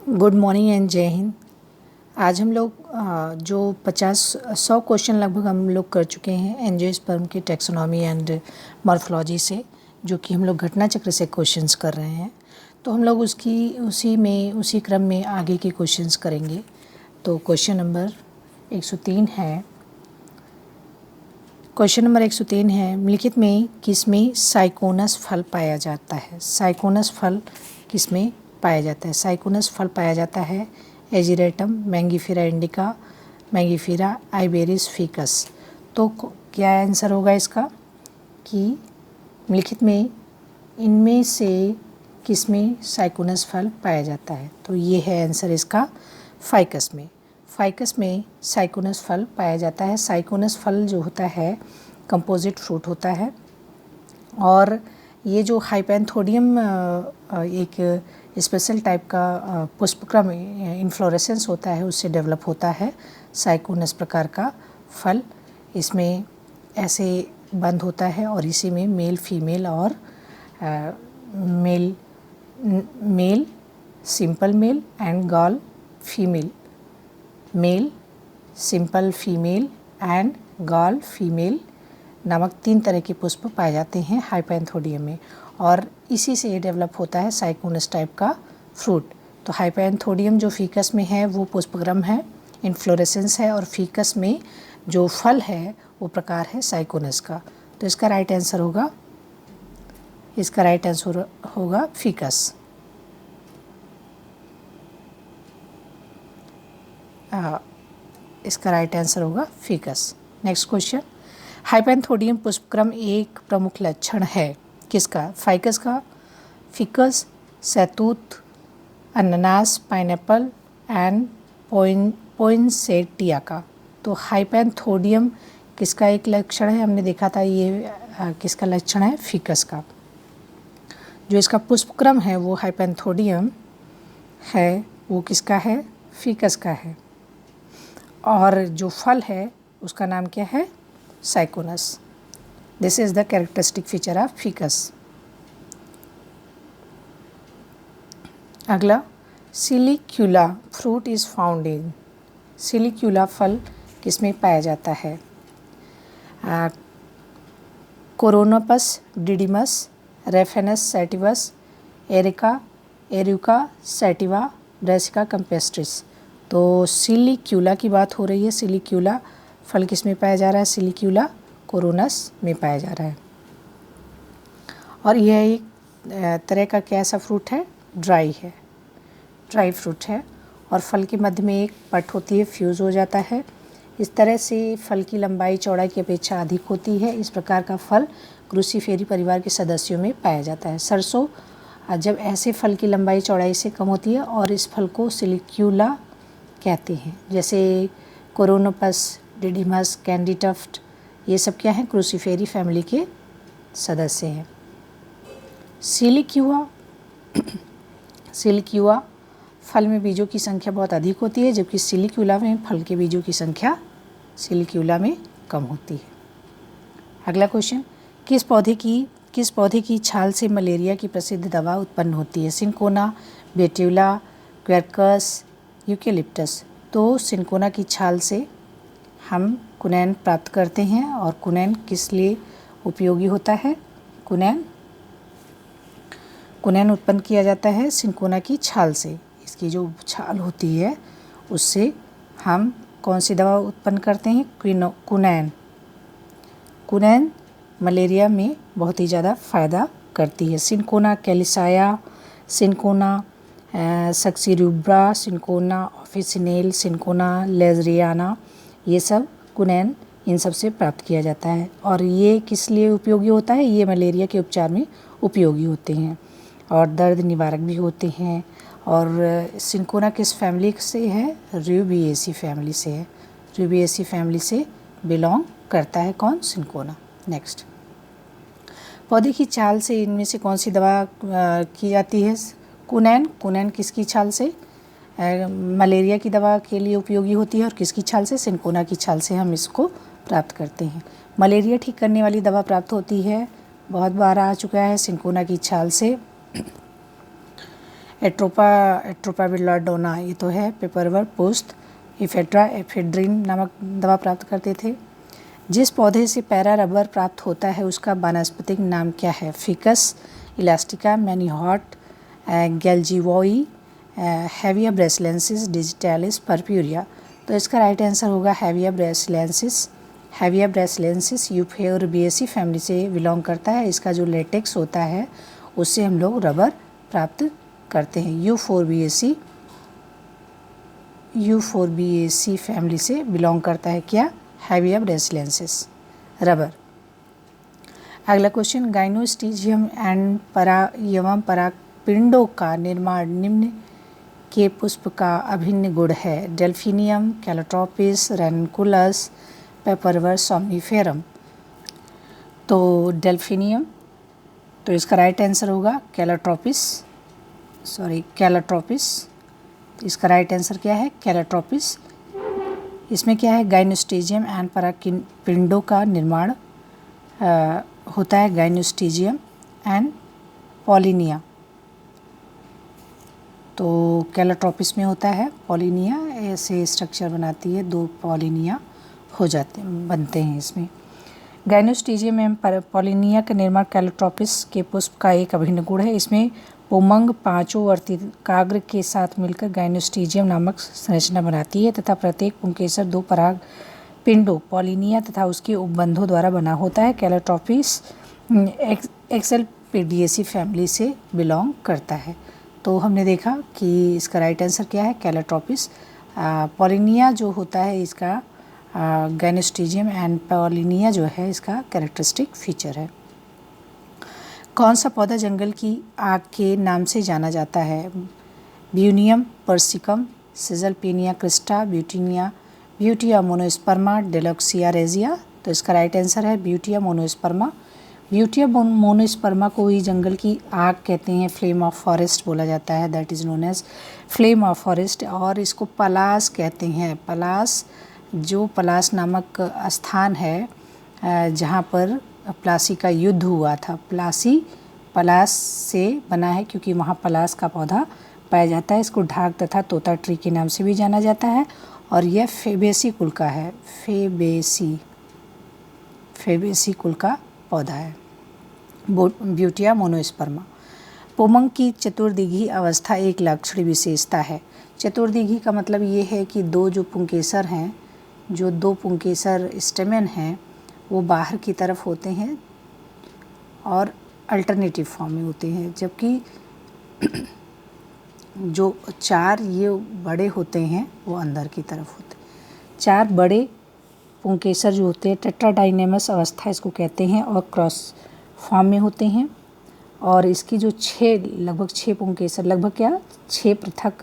Good morning and जय हिंद। आज हम लोग जो 50-100 क्वेश्चन लगभग हम लोग कर चुके हैं एंजियोस्पर्म की टैक्सोनॉमी एंड मॉर्फोलॉजी से, जो कि हम लोग घटना चक्र से क्वेश्चंस कर रहे हैं। तो हम लोग उसी क्रम में आगे के क्वेश्चंस करेंगे। तो क्वेश्चन नंबर 103 है। क्वेश्चन नंबर 103 है, निम्नलिखित में किसमें साइकोनस फल पाया जाता है? साइकोनस फल किसमें पाया जाता है? साइकोनस फल पाया जाता है Ageratum, Mangifera indica, Mangifera Iberis Ficus. तो क्या आंसर होगा इसका कि निम्नलिखित में इनमें से किसमें साइकोनस फल पाया जाता है? तो ये है आंसर इसका फाइकस में। फाइकस में साइकोनस फल पाया जाता है। साइकोनस फल जो होता है कंपोजिट फ्रूट होता है, और ये जो हाइपेंथोडियम एक स्पेशल टाइप का पुष्पक्रम इन्फ्लोरेसेंस होता है, उससे डेवलप होता है साइकोनस प्रकार का फल। इसमें ऐसे बंद होता है और इसी में मेल फीमेल और male simple male and gall female, male simple female and gall female नामक 3 तरह के पुष्प पाए जाते हैं हाइपेंथोडियम में, और इसी से ये डेवलप होता है साइकोनस टाइप का फ्रूट। तो हाइपेंथोडियम जो फीकस में है वो पुष्पक्रम है, इन्फ्लोरेसेंस है, और फीकस में जो फल है वो प्रकार है साइकोनस का। तो इसका राइट आंसर होगा फीकस। इसका राइट आंसर होगा फीकस। नेक्स्ट क्वेश्चन, हाइपेंथोडियम पुष्पक्रम एक प्रमुख लक्षण है किसका? फाइकस का, फिकस, सैतूत, अनानास, पाइनएप्पल एंड पोइनसेटिया का। तो हाइपेंथोडियम किसका एक लक्षण है? हमने देखा था ये किसका लक्षण है? फिकस का। जो इसका पुष्पक्रम है वो हाइपेंथोडियम है, वो किसका है? फिकस का है। और जो फल है उसका नाम क्या है? Syconus. This is the characteristic feature of Ficus. अगला, silicula fruit is found in. Silicula फल किसमें पाया जाता है? Coronopus didymus, Raphanus sativus, Eruca sativa, Brassica campestris. तो सिलिक्यूला की बात हो रही है। सिलिक्यूला फल किस में पाया जा रहा है? सिलिक्यूला कोरोनस में पाया जा रहा है। और यह एक तरह का कैसा फ्रूट है? ड्राई फ्रूट है, और फल के मध्य में एक पट होती है, फ्यूज़ हो जाता है। इस तरह से फल की लंबाई चौड़ाई की अपेक्षा अधिक होती है। इस प्रकार का फल क्रूसीफेरी परिवार के सदस्यों में पाया जाता है। सरसों जब ऐसे फल की लंबाई चौड़ाई से कम होती है और इस फल को सिलिक्यूला कहते हैं। जैसे कोरोनोपस डिडिमस, कैंडी टफ्ट, ये सब क्या हैं? क्रूसीफेरी फैमिली के सदस्य हैं। सिलिक्यूआ फल में बीजों की संख्या बहुत अधिक होती है, जबकि सिलिक्यूला में फल के बीजों की संख्या सिलिक्यूला में कम होती है। अगला क्वेश्चन, किस पौधे की छाल से मलेरिया की प्रसिद्ध दवा उत्पन्न होती है? Cinchona, Betula, Quercus, Eucalyptus. तो सिनकोना की छाल से हम कुनैन प्राप्त करते हैं, और कुनैन किस लिए उपयोगी होता है? कुनैन उत्पन्न किया जाता है सिनकोना की छाल से। इसकी जो छाल होती है उससे हम कौन सी दवा उत्पन्न करते हैं? कुनैन मलेरिया में बहुत ही ज़्यादा फ़ायदा करती है। सिनकोना कैलिसाया, सिनकोना सक्सीरुब्रा, सिनकोना ऑफिसिनेल, सिनकोना लेजरियाना, ये सब कुनैन इन सब से प्राप्त किया जाता है। और ये किस लिए उपयोगी होता है? ये मलेरिया के उपचार में उपयोगी होते हैं और दर्द निवारक भी होते हैं। और सिनकोना किस फैमिली से है? रूबिएसी फैमिली से है। रूबिएसी फैमिली से बिलोंग करता है कौन? सिनकोना। नेक्स्ट, पौधे की छाल से इनमें से कौन सी दवा की जाती है? कुनैन किसकी छाल से? मलेरिया की दवा के लिए उपयोगी होती है, और किसकी छाल से? सिनकोना की छाल से हम इसको प्राप्त करते हैं। मलेरिया ठीक करने वाली दवा प्राप्त होती है, बहुत बार आ चुका है, सिनकोना की छाल से। एट्रोपा बेलाडोना, ये तो है पेपरवर्क पुष्प। एफेड्रिन नामक दवा प्राप्त करते थे। जिस पौधे से पैरा रबर प्राप्त होता है उसका वानस्पतिक नाम क्या है? Ficus elastica, Manihot, glaziovii, Hevea brasiliensis, Digitalis, purpurea. तो इसका राइट आंसर होगा Hevea brasiliensis. Hevea brasiliensis Euphorbiaceae family से बिलोंग करता है। इसका जो लेटेक्स होता है उससे हम लोग रबर प्राप्त करते हैं। यूफोरबिएसी फैमिली से बिलोंग करता है क्या? Hevea brasiliensis, rubber. अगला क्वेश्चन, गाइनोस्टीजियम एंड एवं परागपिंडों का निर्माण निम्न के पुष्प का अभिन्न गुण है? Delphinium, Calotropis, Ranunculus, Papaver, somniferum. तो डेल्फिनियम, तो इसका राइट आंसर होगा कैलोट्रोपिस। इसका राइट आंसर क्या है? कैलोट्रोपिस। इसमें क्या है? गाइनोस्टीजियम एंड परागपिंडों का निर्माण होता है गाइनोस्टीजियम एंड पॉलिनिया। तो कैलोट्रोपिस में होता है पॉलिनिया, ऐसे स्ट्रक्चर बनाती है, 2 पॉलिनिया बनते हैं इसमें। गाइनोस्टीजियम एवं पॉलिनिया का निर्माण कैलोट्रोपिस के पुष्प का एक अभिन्न गुण है। इसमें पुमंग 5 वर्तिकाग्र के साथ मिलकर गाइनोस्टीजियम नामक संरचना बनाती है तथा प्रत्येक पुंकेसर 2 पराग पिंडों पॉलिनिया तथा उसके उपबंधों द्वारा बना होता है। कैलोट्रोपिस एक्सेल्पिडिएसी फैमिली से बिलोंग करता है। तो हमने देखा कि इसका राइट आंसर क्या है? कैलोट्रोपिस। पॉलिनिया जो होता है इसका गाइनोस्टीजियम एंड पॉलिनिया जो है इसका कैरेक्टरिस्टिक फीचर है। कौन सा पौधा जंगल की आग के नाम से जाना जाता है? ब्यूनियम पर्सिकम, सिजलपेनिया क्रिस्टा, ब्यूटिया मोनोस्पर्मा, डेलोक्सिया रेजिया। तो इसका राइट आंसर है ब्यूटिया मोनोस्पर्मा। ब्यूटिया मोनोस्पर्मा को ही जंगल की आग कहते हैं, फ्लेम ऑफ फॉरेस्ट बोला जाता है, that is known as flame of forest. और इसको पलास कहते हैं। पलास नामक स्थान है जहाँ पर प्लासी का युद्ध हुआ था। पलास से बना है क्योंकि वहाँ पलास का पौधा पाया जाता है। इसको ढाक तथा तोता ट्री के नाम से भी जाना जाता है और यह फेबेसी कुल का है। फेबेसी कुल का पौधा है ब्यूटिया मोनोस्पर्मा। पुमंग की चतुर्दिघी अवस्था एक लक्षण विशेषता है। चतुर्दिघी का मतलब ये है कि 2 जो पुंकेसर हैं, जो 2 पुंकेसर स्टेमेन हैं वो बाहर की तरफ होते हैं और अल्टरनेटिव फॉर्म में होते हैं, जबकि जो 4 ये बड़े होते हैं वो अंदर की तरफ होते हैं। 4 बड़े पुंकेसर जो होते हैं टेट्राडाइनेमस अवस्था इसको कहते हैं और क्रॉस फॉर्म में होते हैं। और इसकी जो 6 पृथक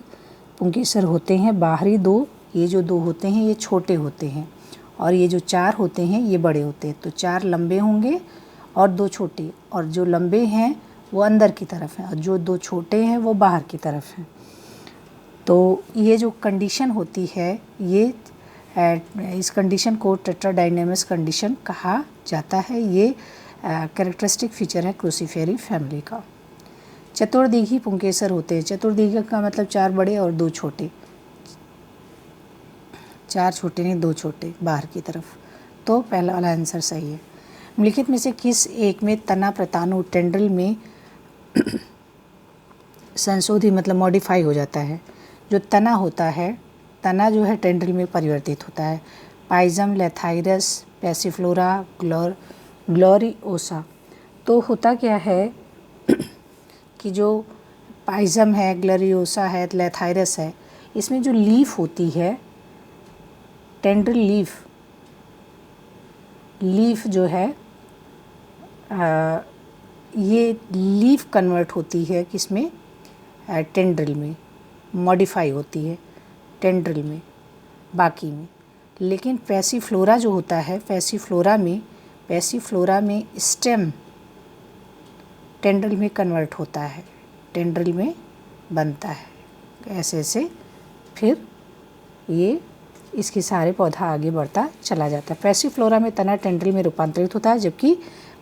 पुंकेसर होते हैं। बाहरी 2, ये जो 2 होते हैं ये छोटे होते हैं और ये जो 4 होते हैं ये बड़े होते हैं। तो 4 लंबे होंगे और 2 छोटे, और जो लंबे हैं वो अंदर की तरफ हैं और जो 2 छोटे हैं वो बाहर की तरफ हैं। तो ये जो कंडीशन होती है ये इस कंडीशन को टेट्राडाइनेमस कंडीशन कहा जाता है। ये कैरेक्टरिस्टिक फीचर है क्रूसीफेरी फैमिली का। चतुर्दिघी पुंकेसर होते हैं। चतुर्दिघी का मतलब 4 बड़े और 2 छोटे। 4 छोटे नहीं 2 छोटे बाहर की तरफ। तो पहला वाला आंसर सही है। निम्नलिखित में से किस एक में तना प्रतानु टेंड्रिल में संशोधित मतलब मॉडिफाई हो जाता है? जो तना होता है, तना जो है टेंड्रिल में परिवर्तित होता है। पाइजम, लेथाइरस, पैसिफ्लोरा, ग्लोरियोसा। तो होता क्या है कि जो पाइजम है, ग्लोरियोसा है, लेथाइरस है, इसमें जो लीफ होती है टेंड्रिल लीफ जो है ये लीफ कन्वर्ट होती है किसमें? टेंड्रिल में मॉडिफाई होती है टेंड्रिल में, बाकी में। लेकिन पैसिफ्लोरा जो होता है, पैसिफ्लोरा में स्टेम टेंड्रिल में कन्वर्ट होता है, टेंड्रिल में बनता है ऐसे ऐसे, फिर ये इसके सारे पौधा आगे बढ़ता चला जाता है। पैसिफ्लोरा में तना टेंड्रिल में रूपांतरित होता है, जबकि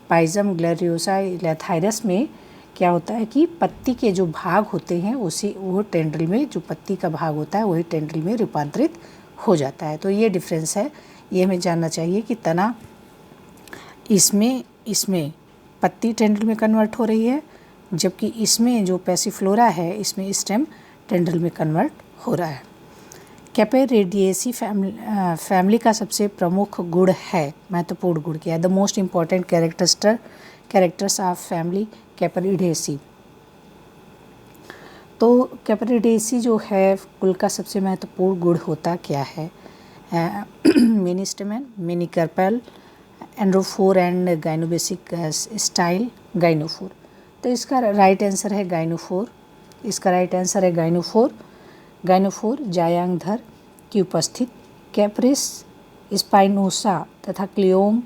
पाइजम, ग्लोरियोसा, लेथाइरस में क्या होता है कि पत्ती के जो भाग होते हैं उसी वो टेंड्रिल में, जो पत्ती का भाग होता है वही टेंड्रिल में रूपांतरित हो जाता है। तो ये डिफरेंस है, ये हमें जानना चाहिए कि तना इसमें पत्ती टेंड्रिल में कन्वर्ट हो रही है, जबकि इसमें जो पैसिफ्लोरा है इसमें स्टेम टेंड्रिल में कन्वर्ट हो रहा है। कैपेरेडिएसी फैमिली का सबसे प्रमुख गुण है, महत्वपूर्ण गुण क्या है? The most important characters of family Capparidaceae. तो कैपेरेडिएसी जो है कुल का सबसे महत्वपूर्ण गुण होता क्या है? Many stamen, many carpel, androphore and gynobasic style gynophore. तो इसका राइट आंसर है गाइनोफोर। इसका राइट आंसर है गाइनोफोर। गाइनोफोर जायांगधर की उपस्थित कैप्रिस स्पाइनोसा तथा क्लियोम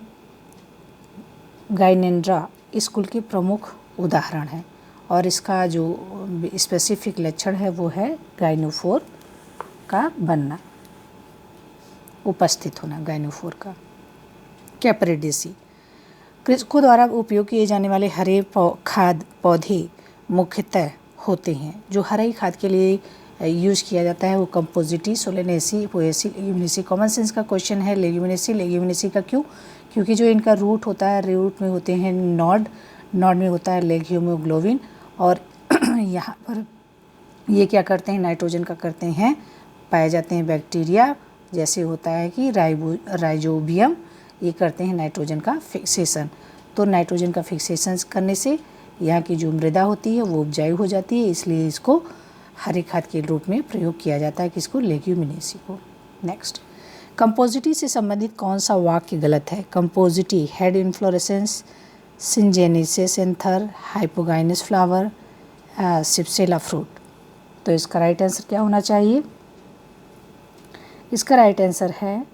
गाइनेंड्रा इस कुल के प्रमुख उदाहरण हैं, और इसका जो स्पेसिफिक लक्षण है वो है गाइनोफोर का बनना, उपस्थित होना गाइनोफोर का। कैपेरेडिएसी कृषकों द्वारा उपयोग किए जाने वाले हरे खाद पौधे मुख्यतः होते हैं। जो हरे खाद के लिए यूज़ किया जाता है वो Compositae, Solanaceae, Poaceae, Leguminosae. Common sense का क्वेश्चन है लेग्यूमिनेसी। लेग्यूमिनेसी का क्यों? क्योंकि जो इनका रूट होता है, रूट में होते हैं नॉड में होता है लेग्यूमोग्लोबिन, और यहाँ पर ये क्या करते हैं, नाइट्रोजन का करते हैं, पाए जाते हैं बैक्टीरिया, जैसे होता है कि राइजोबियम, ये करते हैं नाइट्रोजन का फिक्सेशन। तो नाइट्रोजन का फिक्सेशन करने से यहाँ की जो मृदा होती है वो उपजाऊ हो जाती है, इसलिए इसको हरे खाद के रूप में प्रयोग किया जाता है, किसको? लेग्यूमिनेसी को। नेक्स्ट, कंपोजिटी से संबंधित कौन सा वाक्य गलत है? Compositae head inflorescence, syngenesious anther, hypogynous flower, cypsela fruit. तो इसका राइट आंसर क्या होना चाहिए? इसका राइट आंसर है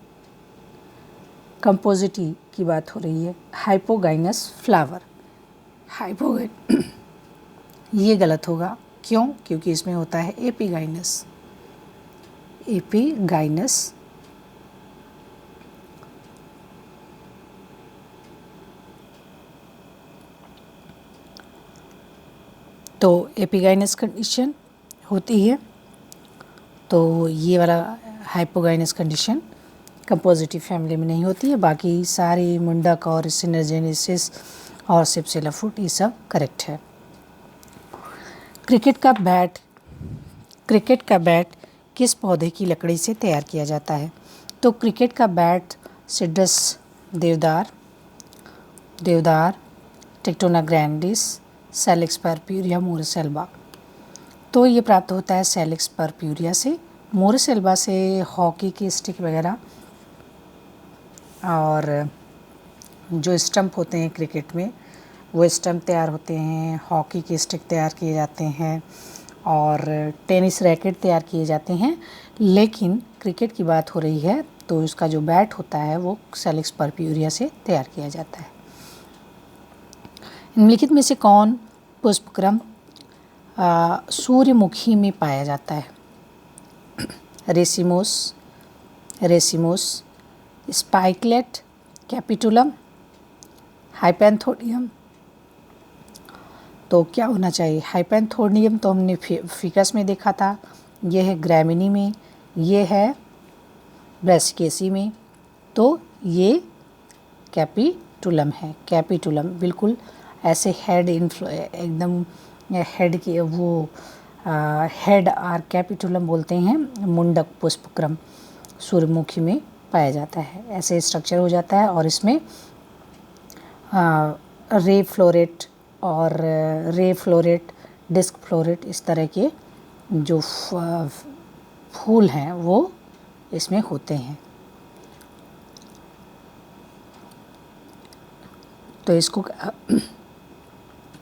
कंपोजिटी की बात हो रही है, हाइपोगाइनस फ्लावर। ये गलत होगा, क्यों? क्योंकि इसमें होता है एपिगाइनस। तो एपिगाइनस कंडीशन होती है, तो ये वाला हाइपोगाइनस कंडीशन कंपोजिटिव फैमिली में नहीं होती है। बाकी सारी मुंडक और सिनर्जेनेसिस और सिप्सेला फ्रूट ये सब करेक्ट है। क्रिकेट का बैट किस पौधे की लकड़ी से तैयार किया जाता है? तो क्रिकेट का बैट सिड्रस देवदार, tectona grandis, salix purpurea, Morris Elba. तो ये प्राप्त होता है सैलिक्स परप्यूरिया से। मोरस एल्बा से हॉकी की स्टिक वगैरह और जो स्टंप होते हैं क्रिकेट में वो स्टंप तैयार होते हैं, हॉकी के स्टिक तैयार किए जाते हैं और टेनिस रैकेट तैयार किए जाते हैं। लेकिन क्रिकेट की बात हो रही है तो इसका जो बैट होता है वो सैलिक्स परप्यूरिया से तैयार किया जाता है। निम्नलिखित में से कौन पुष्पक्रम सूर्यमुखी में पाया जाता है? Racemose, spikelet, capitulum, hypanthodium. तो क्या होना चाहिए? हाइपेंथोडियम तो हमने फिकस में देखा था, ये है ग्रैमिनी में, ये है ब्रैसिकेसी में, तो ये कैपिटुलम है। कैपिटुलम बिल्कुल ऐसे हेड एकदम हेड के वो हेड और कैपिटुलम बोलते हैं मुंडक पुष्पक्रम सूर्यमुखी में पाया जाता है। ऐसे स्ट्रक्चर हो जाता है और इसमें रे फ्लोरेट, डिस्क फ्लोरेट, इस तरह के जो फूल हैं वो इसमें होते हैं। तो इसको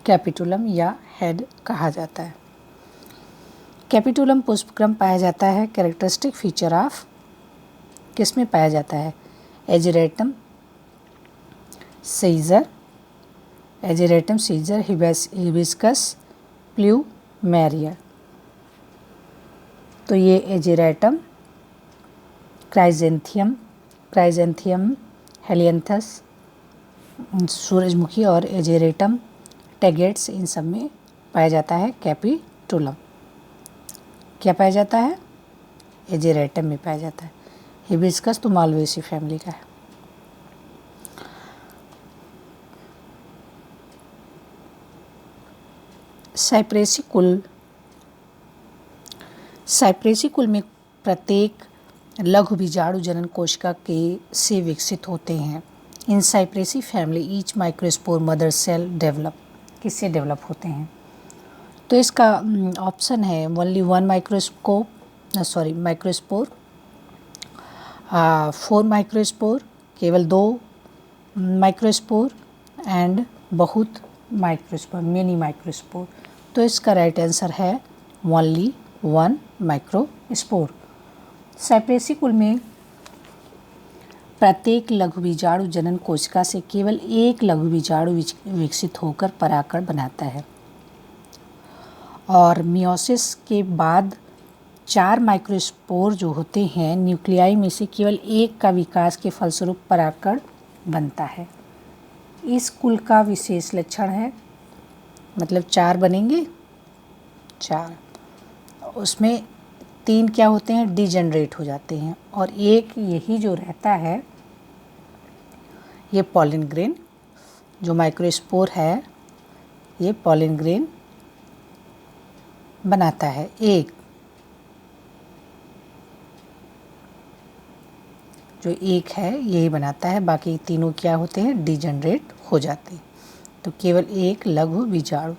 कैपिटुलम या हेड कहा जाता है। कैपिटुलम पुष्पक्रम पाया जाता है। कैरेक्टरिस्टिक फीचर ऑफ किस में पाया जाता है? एजिरेटम सीजर, हिबिस्कस, प्लूमेरिया। तो ये एजिरेटम, क्राइजेंथियम, हेलियंथस, सूरजमुखी और एजेरेटम, टेगेट्स, इन सब में पाया जाता है कैपिटुलम। क्या पाया जाता है? एजेरेटम में पाया जाता है। हिबिस्कस तो मालवेसी फैमिली का है। साइप्रेसी कुल में प्रत्येक लघु बीजाणु जनन कोशिका के से विकसित होते हैं। In Cyperaceae family each microspore mother cell develop, किससे डेवलप होते हैं? तो इसका ऑप्शन है ओनली वन माइक्रोस्पोर, 4 माइक्रोस्पोर, केवल 2 माइक्रोस्पोर एंड बहुत माइक्रोस्पोर, मेनी माइक्रोस्पोर। तो इसका राइट आंसर है ओनली 1 माइक्रोस्पोर। साइप्रेसी कुल में प्रत्येक लघु बीजाणु जनन कोशिका से केवल एक लघु बीजाणु विकसित होकर परागकण बनाता है और मियोसिस के बाद 4 माइक्रोस्पोर जो होते हैं न्यूक्लियाई में से केवल एक का विकास के फलस्वरूप परागकण बनता है। इस कुल का विशेष लक्षण है, मतलब 4 बनेंगे, 4, उसमें 3 क्या होते हैं? डिजेनरेट हो जाते हैं और एक यही जो रहता है ये पॉलिन ग्रेन, जो माइक्रोस्पोर है ये पॉलिन ग्रेन बनाता है। एक जो एक है यही बनाता है, बाकी तीनों क्या होते हैं? डिजेनरेट हो जाते हैं। तो केवल एक लघु बीजाणु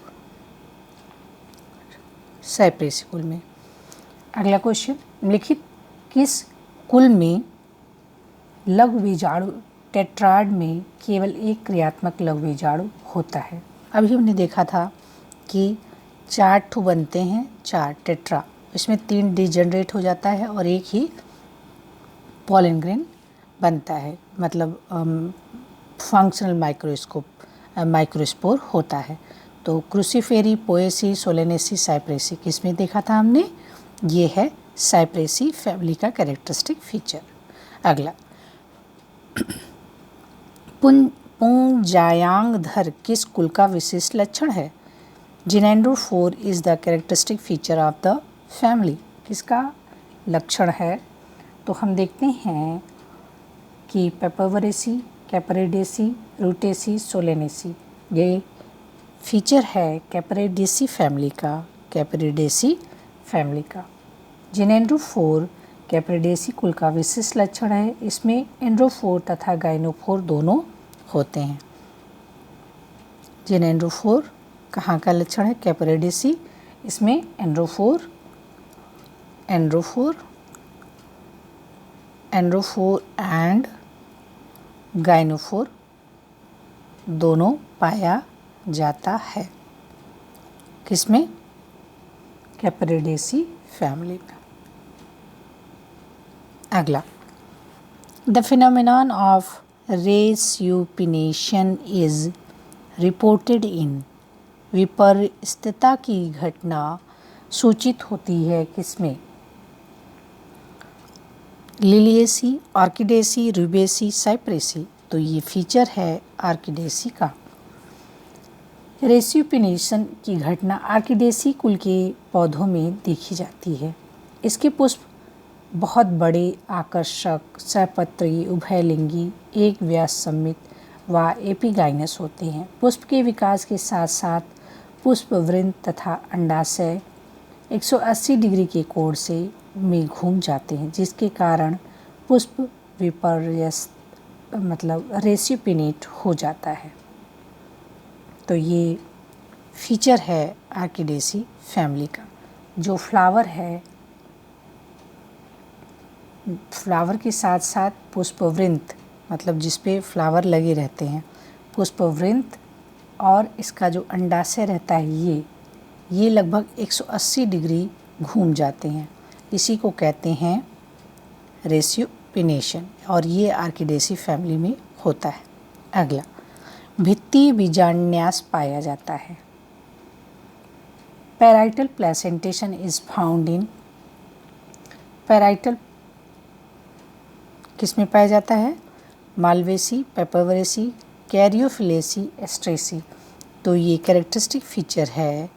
साइप्रेसी कुल में। अगला क्वेश्चन, निम्नलिखित किस कुल में लघु बीजाणु टेट्राड में केवल एक क्रियात्मक लघु बीजाणु होता है? अभी हमने देखा था कि 4 ठो बनते हैं, 4 टेट्रा, इसमें 3 डिजेनरेट हो जाता है और एक ही पॉलिन ग्रेन बनता है, मतलब फंक्शनल माइक्रोस्पोर होता है। तो क्रूसीफेरी, पोएसी, सोलेनेसी, साइप्रेसी, किस में देखा था हमने? ये है साइप्रेसी फैमिली का कैरेक्टरिस्टिक फीचर। अगला, पुंजायांगधर किस कुल का विशिष्ट लक्षण है? Gynandrophore is the characteristic feature of the family, किसका लक्षण है? तो हम देखते हैं कि पेपरवरेसी, कैपरेडेसी, रूटेसी, सोलेनेसी, ये फीचर है कैपरेडेसी फैमिली का। जिनेंड्रोफोर कैपरेडेसी कुल का विशिष्ट लक्षण है। इसमें एंड्रोफोर तथा गाइनोफोर दोनों होते हैं। जिनेंड्रोफोर कहाँ का लक्षण है? कैपरेडेसी। इसमें एंड्रोफोर एंड गाइनोफोर दोनों पाया जाता है। किसमें? कैपरेडेसी फैमिली में। अगला, the phenomenon of resupination is reported in, विपरिस्तता की घटना सूचित होती है किसमें? Liliaceae, Orchidaceae, Rubiaceae, Cyperaceae. तो ये फीचर है ऑर्किडेसी का। रेस्यूपिनेशन की घटना ऑर्किडेसी कुल के पौधों में देखी जाती है। इसके पुष्प बहुत बड़े, आकर्षक, सहपत्री, उभयलिंगी, एक व्यास सम्मित व एपिगाइनस होते हैं। पुष्प के विकास के साथ साथ पुष्पवृंत तथा अंडाशय 180 डिग्री के कोण से में घूम जाते हैं, जिसके कारण पुष्प विपर्यस्त मतलब रेस्यूपिनेट हो जाता है। तो ये फीचर है ऑर्किडेसी फैमिली का। जो फ्लावर है, फ्लावर के साथ साथ पुष्पवृंत, मतलब जिस पे फ्लावर लगे रहते हैं, पुष्पवृंत, और इसका जो अंडाशय रहता है ये लगभग 180 डिग्री घूम जाते हैं। इसी को कहते हैं रेस्यूपिनेशन, और ये ऑर्किडेसी फैमिली में होता है। अगला, भित्ति बीजान्यास पाया जाता है। Parietal placentation is found in, parietal किस में पाया जाता है? मालवेसी, पेपरवरेसी, कैरियोफिलेसी, एस्ट्रेसी। तो ये कैरेक्टरिस्टिक फीचर है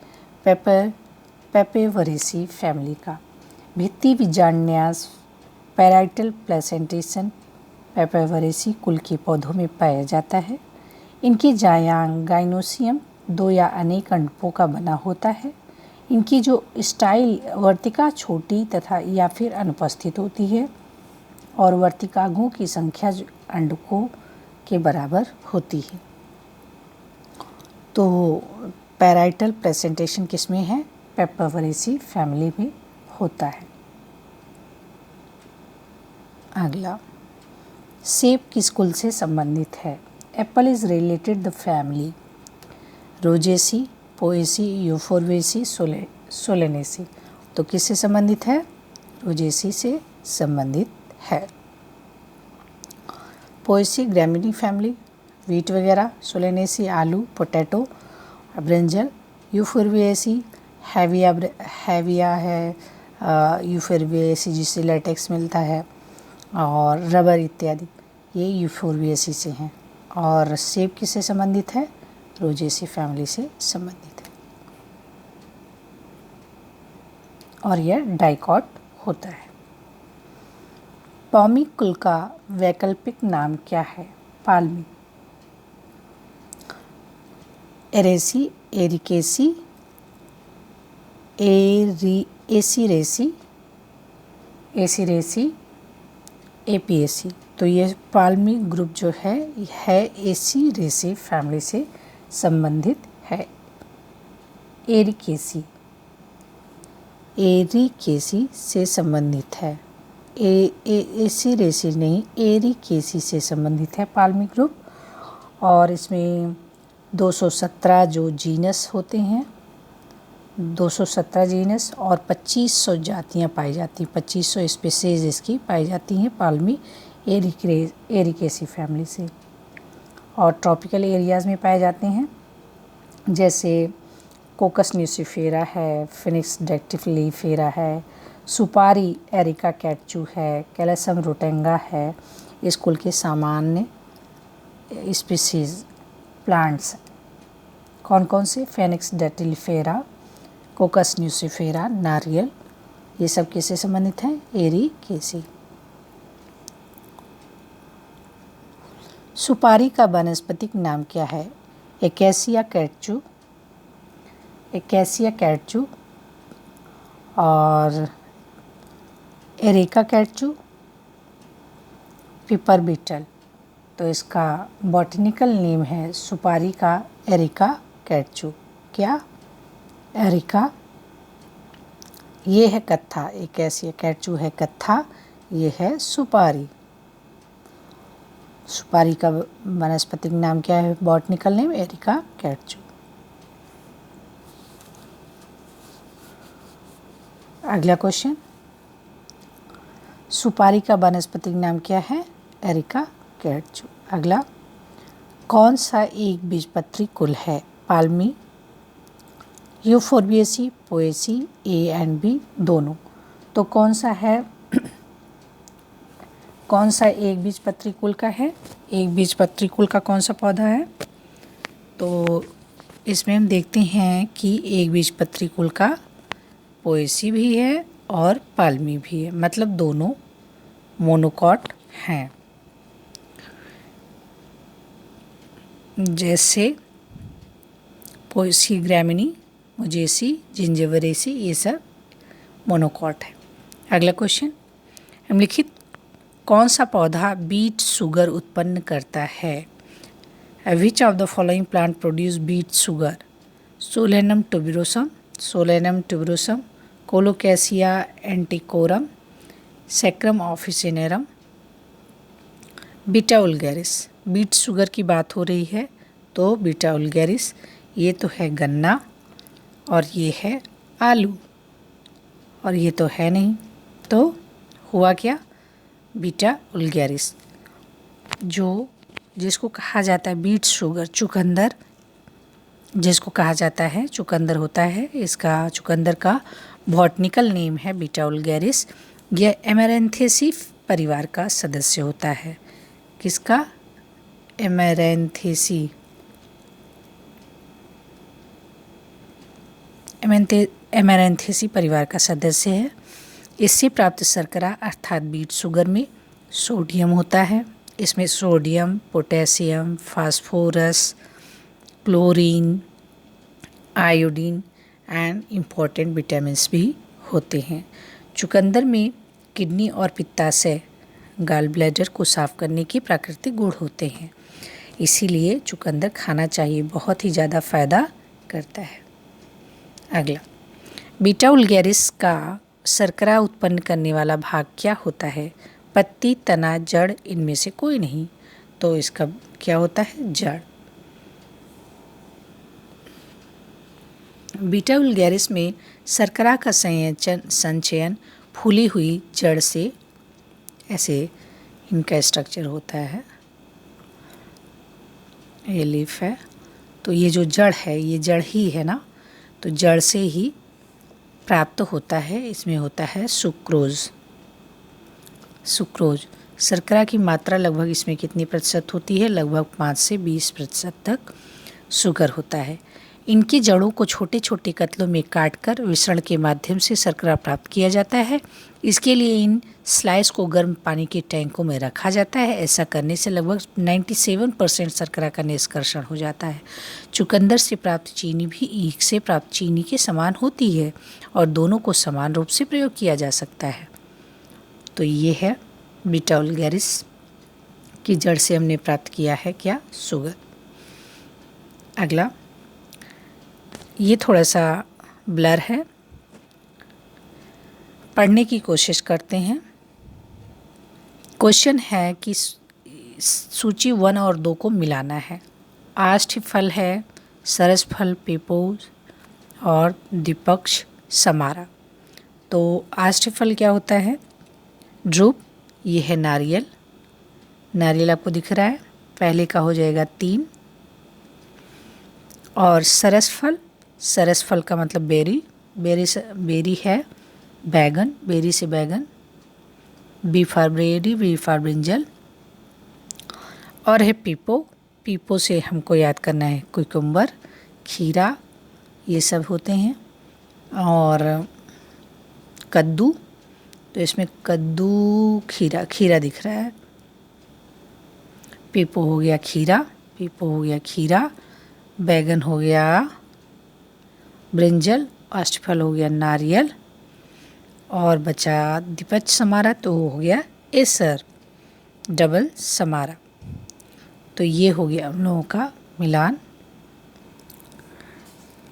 पेपेवरेसी फैमिली का। भित्ति विजान्यास पैराइटल प्लेसेंटेशन पेपेवरेसी कुल के पौधों में पाया जाता है। इनके जायांग गाइनोसियम 2 या अनेक अंडकों का बना होता है। इनकी जो स्टाइल वर्तिका छोटी तथा या फिर अनुपस्थित होती है और वर्तिकांगों की संख्या अंडकों के बराबर होती है। तो पैराइटल प्रेजेंटेशन किसमें है? पेपेवरेसी फैमिली में होता है। अगला, सेब किस कुल से संबंधित है? Apple is related the family Rosaceae, Poaceae, Euphorbiaceae, Solanaceae. तो किससे संबंधित है? रोजेसी से संबंधित है। पोएसी ग्रैमिनी फैमिली, वीट वगैरह, सोलेनेसी आलू, पोटैटो, ब्रिंजल, यूफोर्बिएसी हैविया है, यूफोर्बिएसी जिससे लेटेक्स मिलता है, और रबर इत्यादि, ये यूफोर्बिएसी से हैं। और सेब किससे संबंधित है? रोजेसी फैमिली से संबंधित है और यह डाइकॉट होता है। पॉमी कुल का वैकल्पिक नाम क्या है? पाल्मी, एरेसी, एरिकेसी, एसीरेसी, एपीएसी। तो ये पाल्मी ग्रुप जो है एसीरेसी फैमिली से संबंधित है। एरिकेसी से संबंधित है। एसीरेसी नहीं, एरिकेसी से संबंधित है पाल्मी ग्रुप। और इसमें 217 जो जीनस होते हैं, 217 जीनस और 2500 जातियां पाई जाती हैं, 2500 स्पीसीज इसकी पाई जाती हैं पाल्मी एरिकेसी फैमिली से। और ट्रॉपिकल एरियाज़ में पाए जाते हैं, जैसे कोकस न्यूसिफेरा है, फिनिक्स डेक्टिफिलीफेरा है, सुपारी एरिका कैटचू है, कैलसम रोटेंगा है। इस कुल के सामान्य स्पीसीज प्लांट्स कौन कौन से? फिनिक्स डेक्टिफिलीफेरा, कोकस न्यूसिफेरा, नारियल, ये सब किससे संबंधित हैं? एरिकेसी। सुपारी का वानस्पतिक नाम क्या है? एकेसिया कैटचू और एरेका कैटचू, पिपर बीटल। तो इसका बॉटनिकल नेम है सुपारी का एरिका कैटचू। क्या? एरिका। ये है कत्था, एकेसिया कैटचू है कत्था, ये है सुपारी। सुपारी का वनस्पतिक नाम क्या है? Botanical name Areca catechu. अगला क्वेश्चन, सुपारी का वनस्पतिक नाम क्या है? Areca catechu. अगला, कौन सा एक बीजपत्री कुल है? Palmae, Euphorbiaceae, Poaceae, A and B दोनों। तो कौन सा है? कौन सा एक बीजपत्री कुल का है? एक बीजपत्री कुल का कौन सा पौधा है? तो इसमें हम देखते हैं कि एक बीजपत्री कुल का पोएसी भी है और पाल्मी भी है, मतलब दोनों मोनोकॉट हैं। जैसे पोएसी ग्रैमिनी, मुजेसी, जिंजिबरेसी, ये सब मोनोकॉट है। अगला क्वेश्चन, निम्नलिखित कौन सा पौधा बीट शुगर उत्पन्न करता है? Which of the following plant produce beet sugar? Solanum tuberosum, Colocasia antiquorum, Saccharum officinarum, Beta vulgaris. Beet sugar की बात हो रही है तो बीटा वल्गैरिस, ये तो है गन्ना और ये है आलू, और ये तो है नहीं, तो हुआ क्या? बीटा वल्गैरिस, जिसको कहा जाता है बीट शुगर, चुकंदर जिसको कहा जाता है, चुकंदर होता है। इसका चुकंदर का बॉटनिकल नेम है बीटा वल्गैरिस। यह एमेरेंथेसी परिवार का सदस्य होता है। किसका? एमेरेंथेसी परिवार का सदस्य है। इससे प्राप्त शर्करा अर्थात बीट शुगर में सोडियम होता है। इसमें sodium, potassium, phosphorus, chlorine, iodine and important vitamins भी होते हैं। चुकंदर में किडनी और पित्ताशय, गॉल ब्लैडर को साफ करने के प्राकृतिक गुण होते हैं, इसीलिए चुकंदर खाना चाहिए, बहुत ही ज़्यादा फायदा करता है। अगला, बीटा वल्गैरिस का शर्करा उत्पन्न करने वाला भाग क्या होता है? पत्ती, तना, जड़, इनमें से कोई नहीं। तो इसका क्या होता है? जड़। बीटा वल्गैरिस में शर्करा का संचयन फूली हुई जड़ से, ऐसे इनका स्ट्रक्चर होता है, ये लीफ है, तो ये जो जड़ है ये जड़ ही है ना, तो जड़ से ही प्राप्त होता है। इसमें होता है सुक्रोज। शर्करा की मात्रा लगभग इसमें कितनी प्रतिशत होती है? लगभग 5 से 20% तक शुगर होता है। इनकी जड़ों को छोटे छोटे कतलों में काटकर विसरण के माध्यम से शर्करा प्राप्त किया जाता है। इसके लिए इन स्लाइस को गर्म पानी के टैंकों में रखा जाता है। ऐसा करने से लगभग 97% शर्करा का निष्कर्षण हो जाता है। चुकंदर से प्राप्त चीनी भी ईख से प्राप्त चीनी के समान होती है और दोनों को समान रूप से प्रयोग किया जा सकता है। तो ये है बीटा वल्गैरिस की जड़ से हमने प्राप्त किया है क्या? शुगर। अगला, ये थोड़ा सा ब्लर है, पढ़ने की कोशिश करते हैं। क्वेश्चन है कि सूची 1 और 2 को मिलाना है। आष्ट फल है, सरस फल, पेपोज और द्विपक्ष समारा। तो आष्ट फल क्या होता है? ड्रूप। ये है नारियल, नारियल आपको दिख रहा है, पहले का हो जाएगा 3। और सरस फल का मतलब बेरी है बैगन, बेरी से बैगन, B for berry, B for brinjal. और है पीपो से हमको याद करना है कुकुम्बर, खीरा, ये सब होते हैं। और कद्दू, तो इसमें कद्दू, खीरा दिख रहा है। पीपो हो गया खीरा, बैगन हो गया ब्रिंजल, अष्टफल हो गया नारियल, और बचा द्विपक्ष समारा, तो हो गया एसर, डबल समारा। तो ये हो गया हम लोगों का मिलान।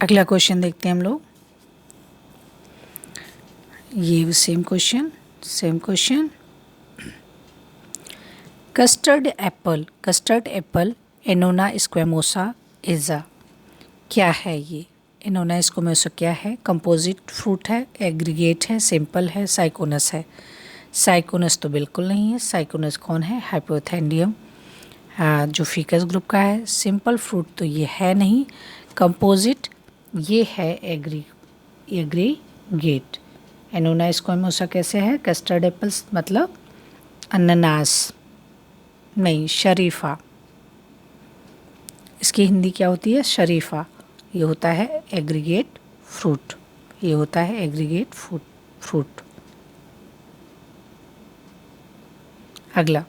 अगला क्वेश्चन देखते हैं हम लोग। ये same question. Custard apple Annona squamosa एजा क्या है? ये एनोना स्क्वेमोसा क्या है? कंपोजिट फ्रूट है, एग्रीगेट है, सिंपल है, साइकोनस है। साइकोनस तो बिल्कुल नहीं है। साइकोनस कौन है? हाइपोथेंडियम, जो फीकस ग्रुप का है। सिंपल फ्रूट तो ये है नहीं। कंपोजिट ये है एग्रीगेट। एनोना स्क्वेमोसा कैसे है? कस्टर्ड एप्पल्स मतलब अनानास नहीं, शरीफा। इसकी हिंदी क्या होती है? शरीफा। ये होता है एग्रीगेट फ्रूट। अगला,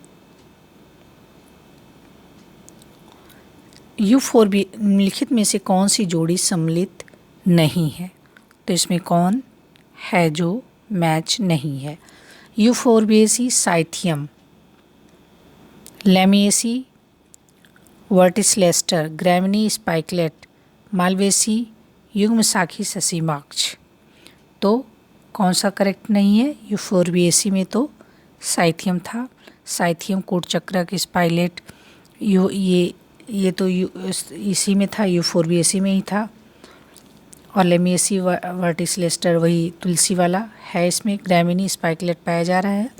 U4B निम्नलिखित में से कौन सी जोड़ी सम्मिलित नहीं है? तो इसमें कौन है जो मैच नहीं है? U4BAC cyathium, Lamiaceae verticillaster, Gramineae spikelet, Malvaceae युग्म साखी ससीमाक्ष। तो कौन सा करेक्ट नहीं है? U4BAC में तो साइथियम था। साइथियम कोट चक्र के स्पाइलेट, ये तो इसी में था, U4BAC में ही था। और लेमिएसी वर्टिसलेस्टर वही तुलसी वाला है, इसमें ग्रैमिनी स्पाइकलेट पाया जा रहा है।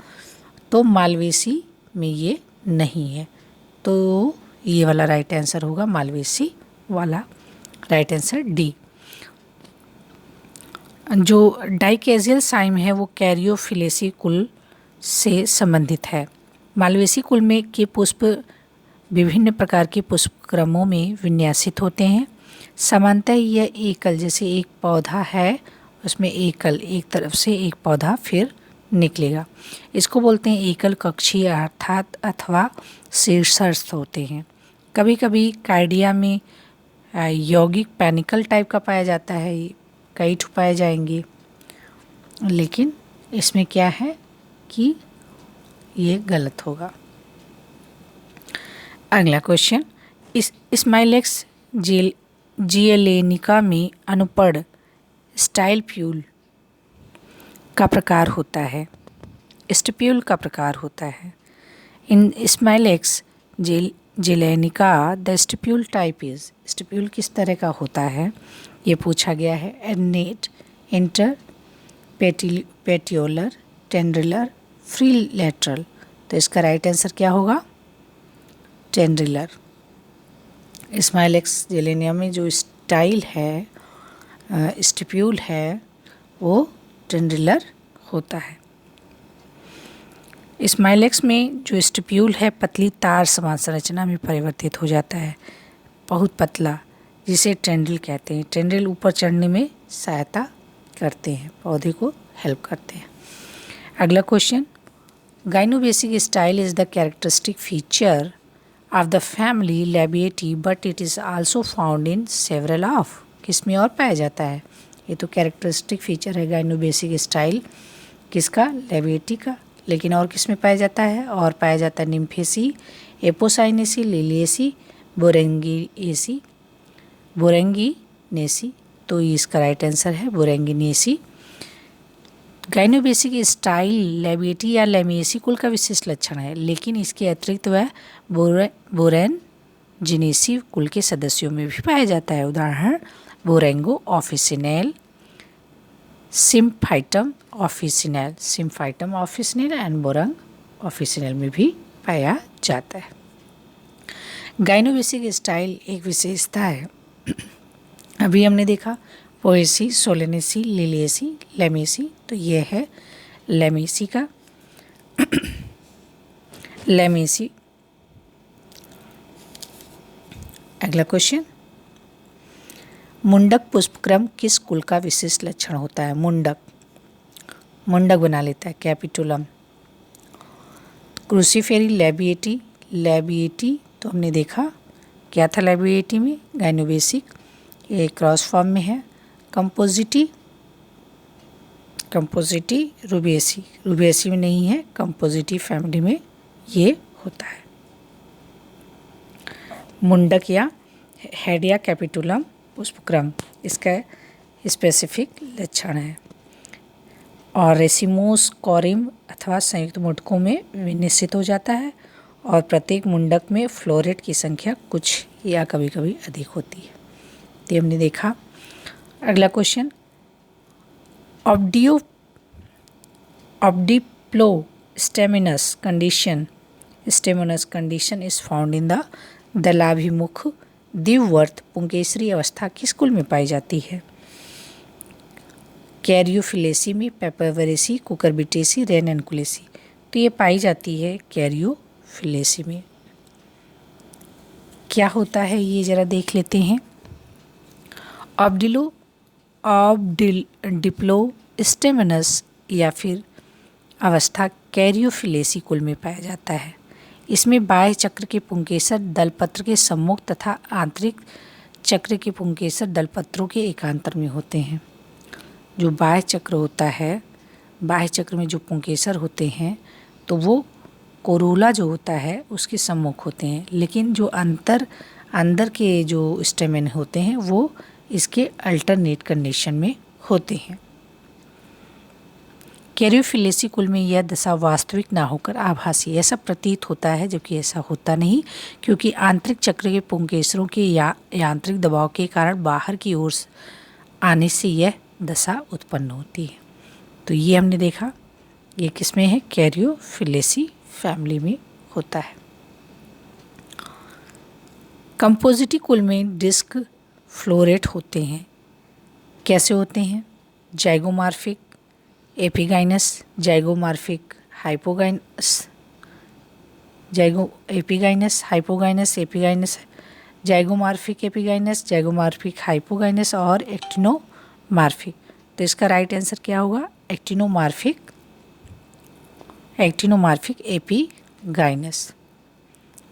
तो मालवेसी में ये नहीं है, तो ये वाला राइट आंसर होगा मालवेसी वाला, राइट आंसर डी। जो डाइकेजियल साइम है वो कैरियोफिलेसी कुल से संबंधित है। मालवेसी कुल में के पुष्प विभिन्न प्रकार के पुष्प क्रमों में विन्यासित होते हैं। सामान्यतः यह एकल, जैसे एक पौधा है उसमें एकल एक तरफ से एक पौधा फिर निकलेगा, इसको बोलते हैं एकल कक्षीय अर्थात अथवा शीर्षस्थ होते हैं। कभी कभी कार्डिया में यौगिक पैनिकल टाइप का पाया जाता है, कई ठो पाए जाएंगे, लेकिन इसमें क्या है कि ये गलत होगा। अगला क्वेश्चन, इस स्माइलेक्स जिएलेनिका में अनुपड़ स्टाइल प्यूल का प्रकार होता है, स्टिप्यूल का प्रकार होता है। In Smilax zeylanica the stipule type is, stipule किस तरह का होता है ये पूछा गया है। Adnate, interpetiolar, tendrillar, free lateral. तो इसका राइट आंसर क्या होगा? टेंड्रिलर। स्माइलेक्स जिलेनिया में जो स्टाइल है, स्टिप्यूल है, वो टेंड्रिलर होता है। स्माइलेक्स में जो स्टिप्यूल है पतली तार समान संरचना में परिवर्तित हो जाता है, बहुत पतला, जिसे टेंड्रिल कहते हैं। टेंड्रिल ऊपर चढ़ने में सहायता करते हैं, पौधे को हेल्प करते हैं। अगला question, gynobasic style is the characteristic feature of the family Labiatae but it is also found in several of. किस में और पाया जाता है? ये तो कैरेक्टरिस्टिक फीचर है गाइनोबेसिक स्टाइल किसका? लैबिएटी का। लेकिन और किस में पाया जाता है? और पाया जाता है निम्फेसी, एपोसाइनेसी, लिलिएसी, बोरेंगिनेसी। तो इसका राइट आंसर है बोरेंगिनेसी। गाइनोबेसिक स्टाइल लैबिएटी या लैमिएसी कुल का विशेष लक्षण है, लेकिन इसके अतिरिक्त वह बोरेंजिनेसी कुल के सदस्यों में भी पाया जाता है। उदाहरण बोरेंगो ऑफिसिनेल, सिम्फाइटम ऑफिसिनेल एंड बोरंग ऑफिसिनेल में भी पाया जाता है। गाइनोबेसिक स्टाइल एक विशेषता है, अभी हमने देखा पोएसी, सोलेनेसी, लिलिएसी, लेमेसी। तो ये है लेमेसी का लेमेसी। अगला क्वेश्चन, मुंडक पुष्पक्रम किस कुल का विशेष लक्षण होता है? मुंडक बना लेता है, कैपिटुलम। क्रूसीफेरी, लैबिएटी तो हमने देखा क्या था लैबिएटी में, गाइनोबेसिक, ये क्रॉस फॉर्म में है। कंपोजिटी रुबिएसी में नहीं है, कंपोजिटी फैमिली में ये होता है। मुंडक या हेड या कैपिटुलम पुष्पक्रम इसका स्पेसिफिक लक्षण है। और रेसिमोस कॉरिम अथवा संयुक्त मुंडकों में निश्चित हो जाता है, और प्रत्येक मुंडक में फ्लोरेट की संख्या कुछ या कभी कभी अधिक होती है। तो हमने देखा। अगला question, obdiplostemonous condition is found in the दलाभिमुख द्विवर्त पुंकेसरी अवस्था किस कुल में पाई जाती है? कैरियोफिलेसी में, पेपरवेरेसी, कुकुरबिटेसी, रेननकुलेसी। तो ये पाई जाती है कैरियोफिलेसी में। क्या होता है ये जरा देख लेते हैं। ऑब्डिप्लोस्टेमिनस या फिर अवस्था कैरियोफिलेसी कुल में पाया जाता है। इसमें बाह्य चक्र के पुंकेसर दलपत्र के सम्मुख तथा आंतरिक चक्र के पुंकेसर दलपत्रों के एकांतर में होते हैं। जो बाह्य चक्र होता है, बाह्य चक्र में जो पुंकेसर होते हैं तो वो कोरोला जो होता है उसके सम्मुख होते हैं, लेकिन जो अंदर के जो स्टेमेन होते हैं वो इसके अल्टरनेट कंडीशन में होते हैं। कैरियोफिलेसी कुल में यह दशा वास्तविक ना होकर आभासी ऐसा प्रतीत होता है, जबकि ऐसा होता नहीं, क्योंकि आंतरिक चक्र के पुंकेसरों के यांत्रिक दबाव के कारण बाहर की ओर आने से यह दशा उत्पन्न होती है। तो ये हमने देखा, ये किस में है? कैरियोफिलेसी फैमिली में होता है। कंपोजिटी कुल में डिस्क फ्लोरेट होते हैं। कैसे होते हैं? Zygomorphic, epigynous, zygomorphic, hypogynous, epigynous, zygomorphic epigynous, zygomorphic hypogynous और एक्टिनोमॉर्फिक। तो इसका राइट आंसर क्या होगा? Actinomorphic epigynous.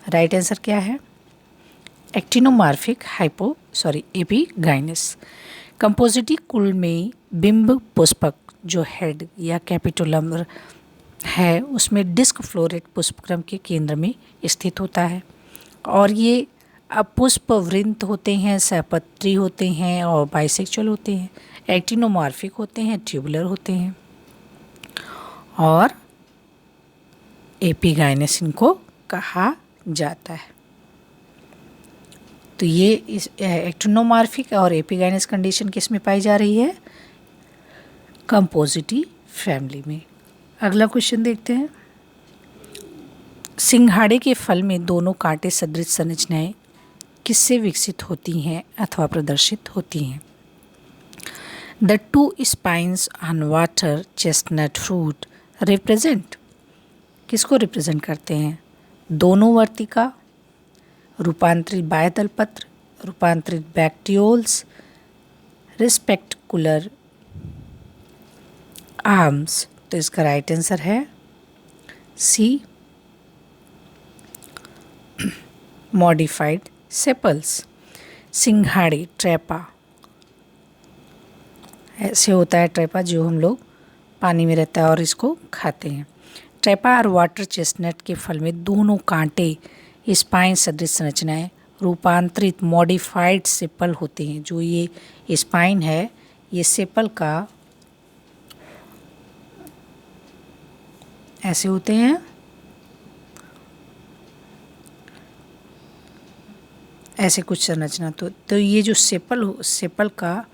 राइट आंसर क्या है? Actinomorphic epigynous. कंपोजिटी कुल में बिंब पुष्पक जो हेड या कैपिटुलम है उसमें डिस्क फ्लोरेट पुष्पक्रम के केंद्र में स्थित होता है और ये पुष्प वृंत होते हैं, सहपत्री होते हैं और बाइसेक्चुअल होते हैं। एक्टिनोमॉर्फिक होते हैं, ट्यूबुलर होते हैं और एपिगाइनस इनको कहा जाता है। तो ये इस एक्टिनोमॉर्फिक और एपिगाइनस कंडीशन किस में पाई जा रही है? कंपोजिटी फैमिली में। अगला क्वेश्चन देखते हैं। सिंघाड़े के फल में दोनों कांटे सदृश संरचनाएं किससे विकसित होती हैं अथवा प्रदर्शित होती हैं? The two spines on water chestnut fruit represent, किसको रिप्रेजेंट करते हैं? दोनों वर्तिका, रूपांतरित बाह्यदल पत्र, रूपांतरित बैक्टीओल्स, रिस्पेक्टकुलर आर्म्स। तो इसका राइट आंसर है सी, मॉडिफाइड सेपल्स। सिंघाड़े ट्रैपा ऐसे होता है, ट्रैपा जो हम लोग पानी में रहता है और इसको खाते हैं। ट्रैपा और वाटर चेस्टनट के फल में दोनों कांटे स्पाइन सदृश संरचनाएं रूपांतरित मॉडिफाइड सेपल होते हैं। जो ये स्पाइन है ये सेपल का ऐसे होते हैं, ऐसे कुछ संरचना। तो ये जो सेपल का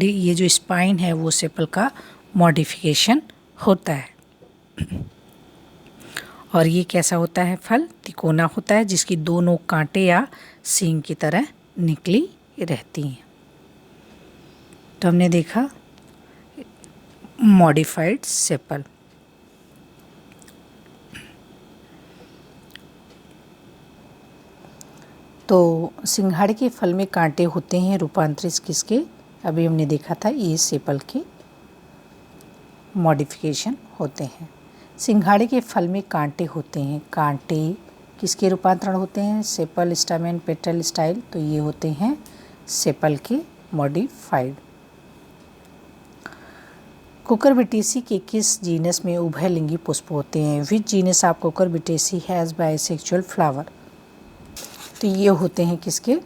ये जो स्पाइन है वो सेपल का मॉडिफिकेशन होता है। और ये कैसा होता है? फल तिकोना होता है जिसकी दोनों कांटे या सींग की तरह निकली रहती हैं। तो हमने देखा मॉडिफाइड सेपल। तो सिंघाड़े के फल में कांटे होते हैं रूपांतरित किसके? अभी हमने देखा था ये सेपल के मॉडिफिकेशन होते हैं। सिंघाड़े के फल में कांटे होते हैं, कांटे किसके रूपांतरण होते हैं? Sepal, stamen, petal, style. तो ये होते हैं सेपल के मॉडिफाइड। कुकुरबिटेसी के किस जीनस में उभयलिंगी पुष्प होते हैं? Which genus of Cucurbitaceae has bisexual flower. तो ये होते हैं किसके?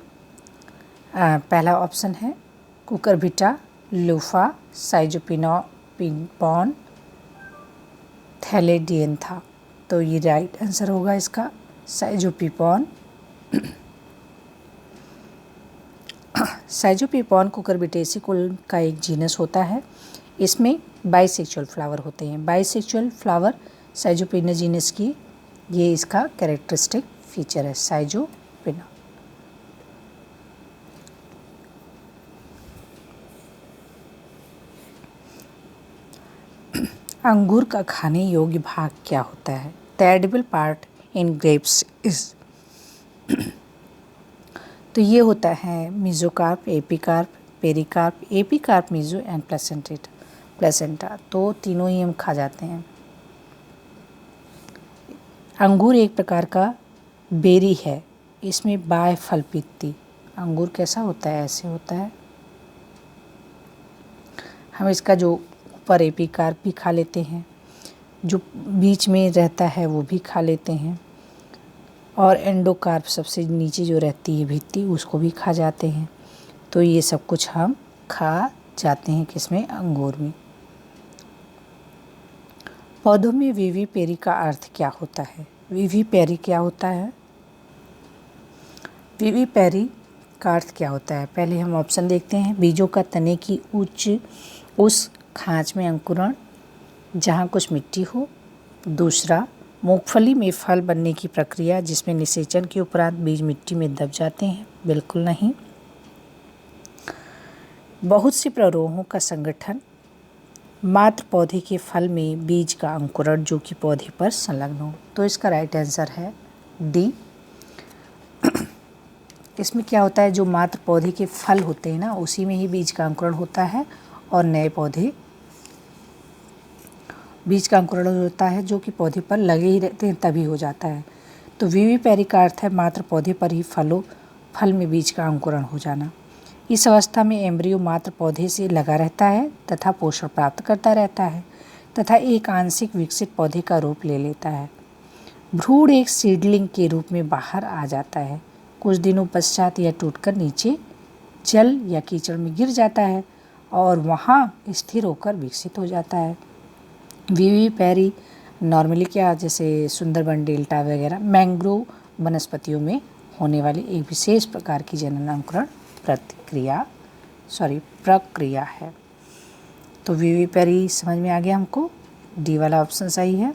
पहला ऑप्शन है कुकुरबिटा, लूफा, साइजोपिनॉन, थैलेडियंथा। तो ये राइट आंसर होगा इसका साइजोपिपॉन। साइजोपिपॉन कुकुरबिटेसी कुल का एक जीनस होता है। इसमें बाइसेक्सुअल फ्लावर होते हैं। बाइसेक्सुअल फ्लावर साइजोपिना जीनस की ये इसका कैरेक्टरिस्टिक फीचर है, साइजोपिना। अंगूर का खाने योग्य भाग क्या होता है? The edible part in grapes is. तो ये होता है mesocarp, epicarp, pericarp, epicarp, meso and placenta. तो तीनों ही हम खा जाते हैं। अंगूर एक प्रकार का बेरी है, इसमें बाह्य फल पीती। अंगूर कैसा होता है? ऐसे होता है। हम इसका जो ऊपर एपिकार्प भी खा लेते हैं, जो बीच में रहता है वो भी खा लेते हैं, और एंडोकार्प सबसे नीचे जो रहती है भित्ती उसको भी खा जाते हैं। तो ये सब कुछ हम खा जाते हैं किसमें? अंगूर में। पौधों में विविपेरी का अर्थ क्या होता है? विविपेरी क्या होता है? विविपेरी का अर्थ क्या होता है? पहले हम ऑप्शन देखते हैं। बीजों का तने की उस खांच में अंकुरण जहाँ कुछ मिट्टी हो। दूसरा, मूंगफली में फल बनने की प्रक्रिया जिसमें निषेचन के उपरांत बीज मिट्टी में दब जाते हैं। बिल्कुल नहीं। बहुत सी प्ररोहों का संगठन। मात्र पौधे के फल में बीज का अंकुरण जो कि पौधे पर संलग्न हो। तो इसका राइट आंसर है डी, इसमें क्या होता है, जो मात्र पौधे के फल होते हैं ना, उसी में ही बीज का अंकुरण होता है और नए पौधे, बीज का अंकुरण होता है जो कि पौधे पर लगे ही रहते हैं तभी हो जाता है। तो विविपेरी का अर्थ है मात्र पौधे पर ही फल में बीज का अंकुरण हो जाना। इस अवस्था में एम्ब्रियो मात्र पौधे से लगा रहता है तथा पोषण प्राप्त करता रहता है तथा एक आंशिक विकसित पौधे का रूप ले लेता है। भ्रूण एक सीडलिंग के रूप में बाहर आ जाता है। कुछ दिनों पश्चात यह टूटकर नीचे जल या कीचड़ में गिर जाता है और वहाँ स्थिर होकर विकसित हो जाता है। विविपेरी नॉर्मली क्या, जैसे सुंदरबन डेल्टा वगैरह मैंग्रोव वनस्पतियों में होने वाली एक विशेष प्रकार की जनन अंकुरण प्रक्रिया है। तो विविपेरी समझ में आ गया हमको, डी वाला ऑप्शन सही है।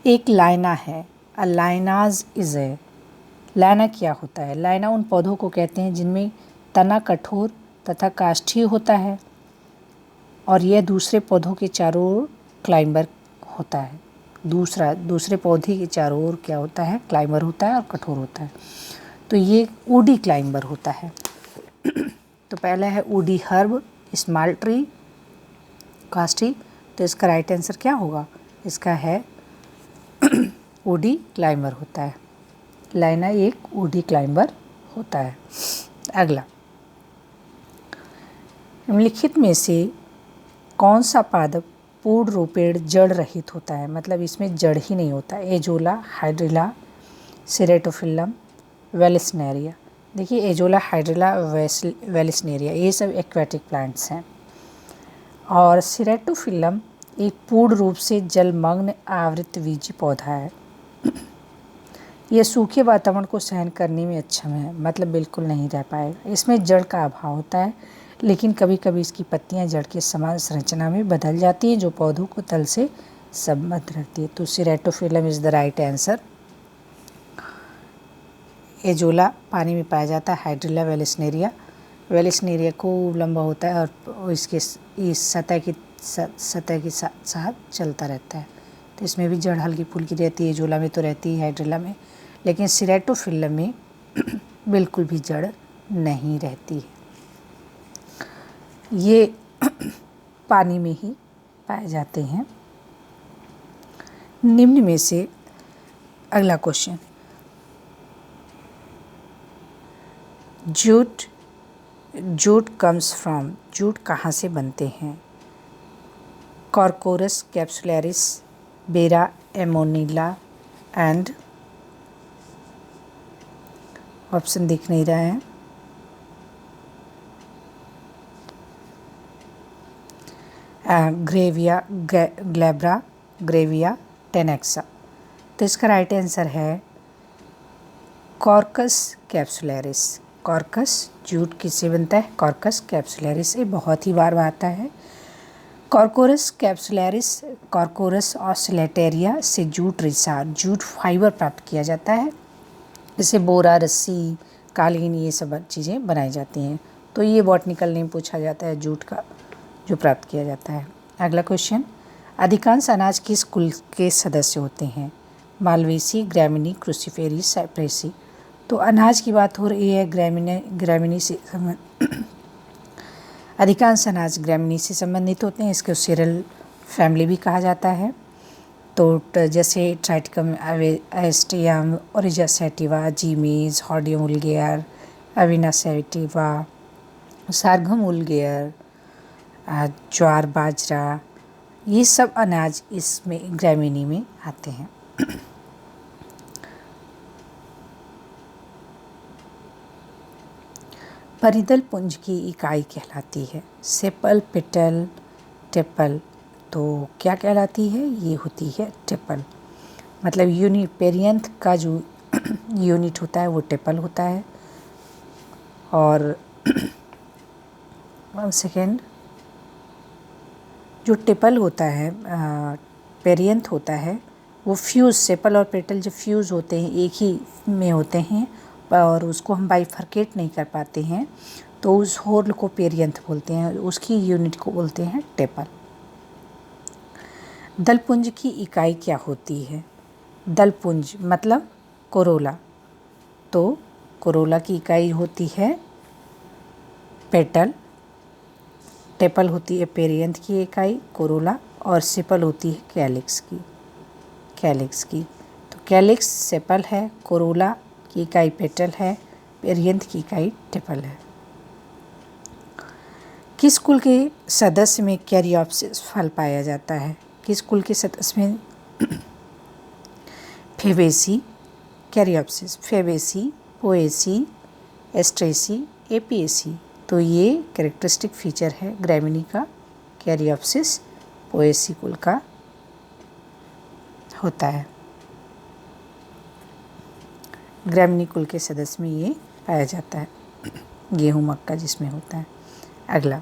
एक लाइना है, अ लाइनाज इज ए, लाइना क्या होता है? लाइना उन पौधों को कहते हैं जिनमें तना कठोर तथा काष्ठीय होता है और यह दूसरे पौधों के चारों ओर क्लाइंबर होता है। दूसरे पौधे के चारों ओर क्या होता है? क्लाइंबर होता है और कठोर होता है। तो ये वुडी क्लाइंबर होता है। तो पहला है वुडी हर्ब, स्मॉल ट्री, काष्ठी। तो इसका राइट आंसर क्या होगा? इसका है वुडी क्लाइंबर होता है। लाइना एक वुडी क्लाइंबर होता है। अगला, निम्नलिखित में से कौन सा पादप पूर्ण रूपेण जड़ रहित होता है? मतलब इसमें जड़ ही नहीं होता। Azolla, Hydrilla, Ceratophyllum, Vallisneria. देखिए एजोला, हाइड्रिला, वेलिस्नेरिया ये सब एक्वेटिक प्लांट्स हैं और सेरेटोफिल्लम एक पूर्ण रूप से जलमग्न आवृतबीजी पौधा है। यह सूखे वातावरण को सहन करने में अक्षम है, मतलब बिल्कुल नहीं रह पाएगा। इसमें जड़ का अभाव होता है, लेकिन कभी कभी इसकी पत्तियां जड़ के समान संरचना में बदल जाती हैं जो पौधों को तल से संबद्ध रखती है। तो Ceratophyllum is the right answer. Azolla पानी में पाया जाता है। हाइड्रिला, वेलिस्नेरिया खूब लंबा होता है और इसके इस सतह के साथ चलता रहता है। तो इसमें भी जड़ हल्की फुल्की रहती है। एजोला में तो रहती है, हाइड्रिला में, लेकिन सेरेटोफिल्लम में बिल्कुल भी जड़ नहीं रहती है। ये पानी में ही पाए जाते हैं। निम्न में से अगला question, jute comes from, jute कहाँ से बनते हैं? कॉर्कोरस कैप्सुलरिस, बेरा एमोनिला एंड, ऑप्शन दिख नहीं रहा है, ग्रेविया ग्लैब्रा, ग्रेविया टेनेक्सा। तो इसका राइट आंसर है कॉर्कस कैप्सुलरिस। कॉर्कस जूट किससे बनता है? कॉर्कस कैप्सुलरिस। ये बहुत ही बार आता है। कॉर्कोरस कैप्सुलरिस, कॉर्कोरस ऑसिलेटेरिया से जूट रेशा, जूट फाइबर प्राप्त किया जाता है। इससे बोरा, रस्सी, कालीन ये सब चीज़ें बनाई जाती हैं। तो ये बॉटनिकल नेम पूछा जाता है जूट का जो प्राप्त किया जाता है। अगला क्वेश्चन, अधिकांश अनाज किस कुल के सदस्य होते हैं? Malvaceae, Gramineae, Cruciferae, Cyperaceae. तो अनाज की बात हो रही है, ग्रामिनी से अधिकांश अनाज ग्रामिनी से संबंधित होते हैं। इसको सीरियल फैमिली भी कहा जाता है। तो जैसे ट्राइटिकम एस्टियम, ओरिजा सैटिवा, जीमीज, हॉर्डियम वुल्गेयर, अविना सैटिवा, सारघम वुल्गेयर, ज्वार, बाजरा, ये सब अनाज इसमें ग्रामिनी में आते हैं। परिदल पुंज की इकाई कहलाती है? Sepal, petal, tepal. तो क्या कहलाती है? ये होती है टेपल। मतलब पेरियंथ का जो यूनिट होता है वो टेपल होता है। और 1 सेकेंड, जो टेपल होता है, पेरियंथ होता है, वो फ्यूज़, सेपल और पेटल जो फ्यूज़ होते हैं एक ही में होते हैं और उसको हम बाइफरकेट नहीं कर पाते हैं, तो उस होल को पेरियंथ बोलते हैं, उसकी यूनिट को बोलते हैं टेपल। दलपुंज की इकाई क्या होती है? दलपुंज मतलब कोरोला। तो कोरोला की इकाई होती है पेटल, टेपल होती है पेरियंथ की इकाई कोरोला, और सेपल होती है कैलिक्स की। तो कैलिक्स सेपल है, कोरोला की इकाई पेटल है, पेरियंथ की इकाई टेपल है। किस कुल के सदस्य में कैरियोप्सिस फल पाया जाता है? किस कुल के सदस्य में Fabaceae, caryopsis, Fabaceae, Poaceae, एस्ट्रेसी, Apiaceae. तो ये कैरेक्टरिस्टिक फीचर है ग्रैमिनी का, कैरियोप्सिस पोएसी कुल का होता है। ग्रैमिनी कुल के सदस्य में ये पाया जाता है, गेहूं मक्का जिसमें होता है। अगला,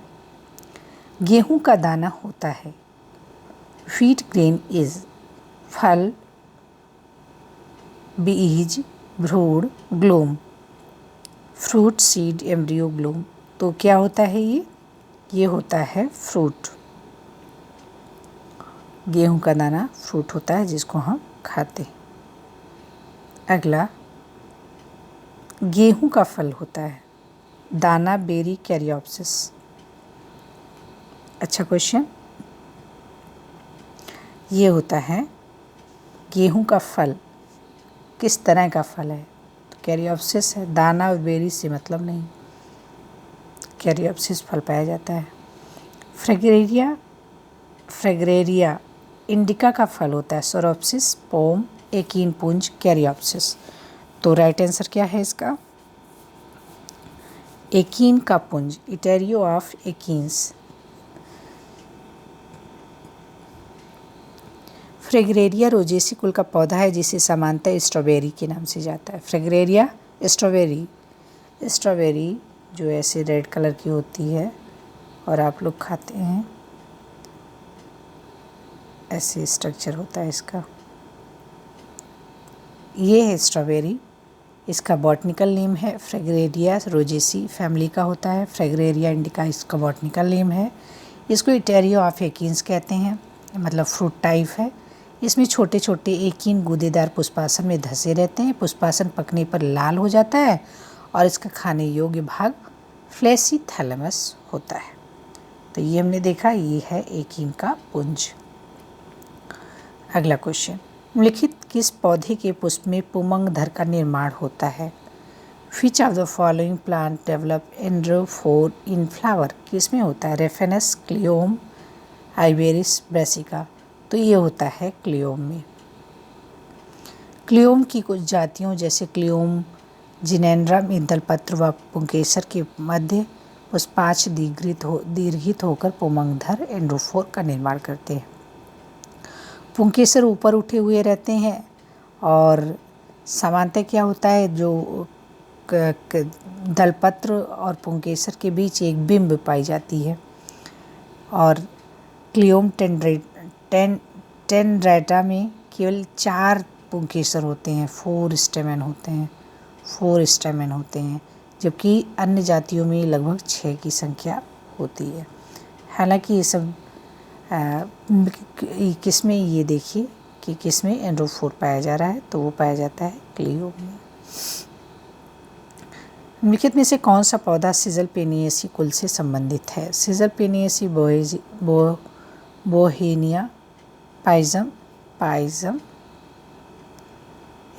गेहूं का दाना होता है। व्हीट ग्रेन इज फल, बीज, भ्रूण, ग्लोम, फ्रूट, सीड, एम्ब्रियो, ग्लोम। तो क्या होता है ये होता है फ्रूट। गेहूं का दाना फ्रूट होता है जिसको हम खाते हैं। अगला, गेहूं का फल होता है दाना, बेरी, कैरियोप्सिस। अच्छा क्वेश्चन। ये होता है गेहूं का फल, किस तरह का फल है? तो कैरियोप्सिस है, दाना और बेरी से मतलब नहीं, कैरियोप्सिस फल पाया जाता है। फ्रेगरेरिया इंडिका का फल होता है सोरोप्सिस, पोम, एकीन पुंज, कैरियोप्सिस। तो राइट आंसर क्या है इसका? एकीन का पुंज, इटेरियो ऑफ एकीन्स। फ्रेगरेरिया रोजेसी कुल का पौधा है जिसे सामान्यतः स्ट्रॉबेरी के नाम से जाता है। फ्रेगरेरिया स्ट्रॉबेरी जो ऐसे रेड कलर की होती है और आप लोग खाते हैं, ऐसे स्ट्रक्चर होता है इसका। ये है स्ट्रॉबेरी, इसका बॉटनिकल नेम है फ्रेगरेरिया रोजेसी, फैमिली का होता है। फ्रेगरेरिया इंडिका इसका बॉटनिकल नेम है। इसको इटेरियो ऑफ एकीन्स कहते हैं, मतलब फ्रूट टाइप है। इसमें छोटे छोटे एकीन गूदेदार पुष्पासन में धसे रहते हैं। पुष्पासन पकने पर लाल हो जाता है और इसका खाने योग्य भाग फ्लैसी थैलेमस होता है। तो ये हमने देखा, ये है एकीन का पुंज। अगला क्वेश्चन, निम्नलिखित किस पौधे के पुष्प में पुमंगधर का निर्माण होता है? Which of the following plant develop androphore in flower? किस में होता है? Raphanus, Cleome, Iberis, Brassica. तो ये होता है क्लियोम में। क्लियोम की कुछ जातियों जैसे क्लियोम जिनेंड्रा में दलपत्र व पुंकेसर के मध्य पुष्पाक्ष दीर्घित होकर पुमंगधर एंड्रोफोर का निर्माण करते हैं। पुंकेसर ऊपर उठे हुए रहते हैं और सामान्यतः क्या होता है, जो दलपत्र और पुंकेसर के बीच एक बिंब पाई जाती है। और क्लियोम टेंड्रेटा में केवल 4 पुंकेसर होते हैं, 4 स्टेमेन होते हैं, जबकि अन्य जातियों में लगभग 6 की संख्या होती है। हालांकि ये सब किस में, ये देखिए कि किस में एंड्रोफोर पाया जा रहा है, तो वो पाया जाता है क्लियोम में। निम्नलिखित में से कौन सा पौधा सिजल पेनियेसी कुल से संबंधित है? Caesalpiniaceae Bauhinia, Pisum,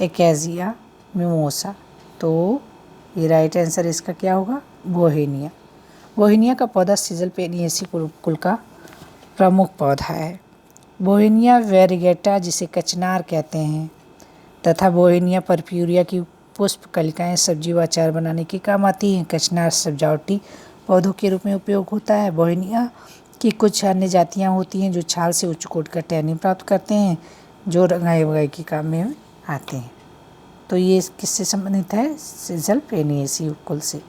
Acacia, Mimosa. तो ये राइट आंसर इसका क्या होगा? बोहेनिया का पौधा सिजल पेनियेसी कुल का प्रमुख पौधा है। बोहेनिया वेरिगेटा जिसे कचनार कहते हैं तथा बोहेनिया परप्यूरिया की पुष्प कलिकाएं सब्जी व अचार बनाने के काम आती हैं। कचनार सजावटी पौधों के रूप में उपयोग होता है। बोहेनिया की कुछ अन्य जातियां होती हैं जो छाल से उच्च कोट का टैनिन प्राप्त करते हैं, जो रंगाई वगाई के काम में आते हैं। तो ये किससे संबंधित है? सिजल पेनियेसी कुल से।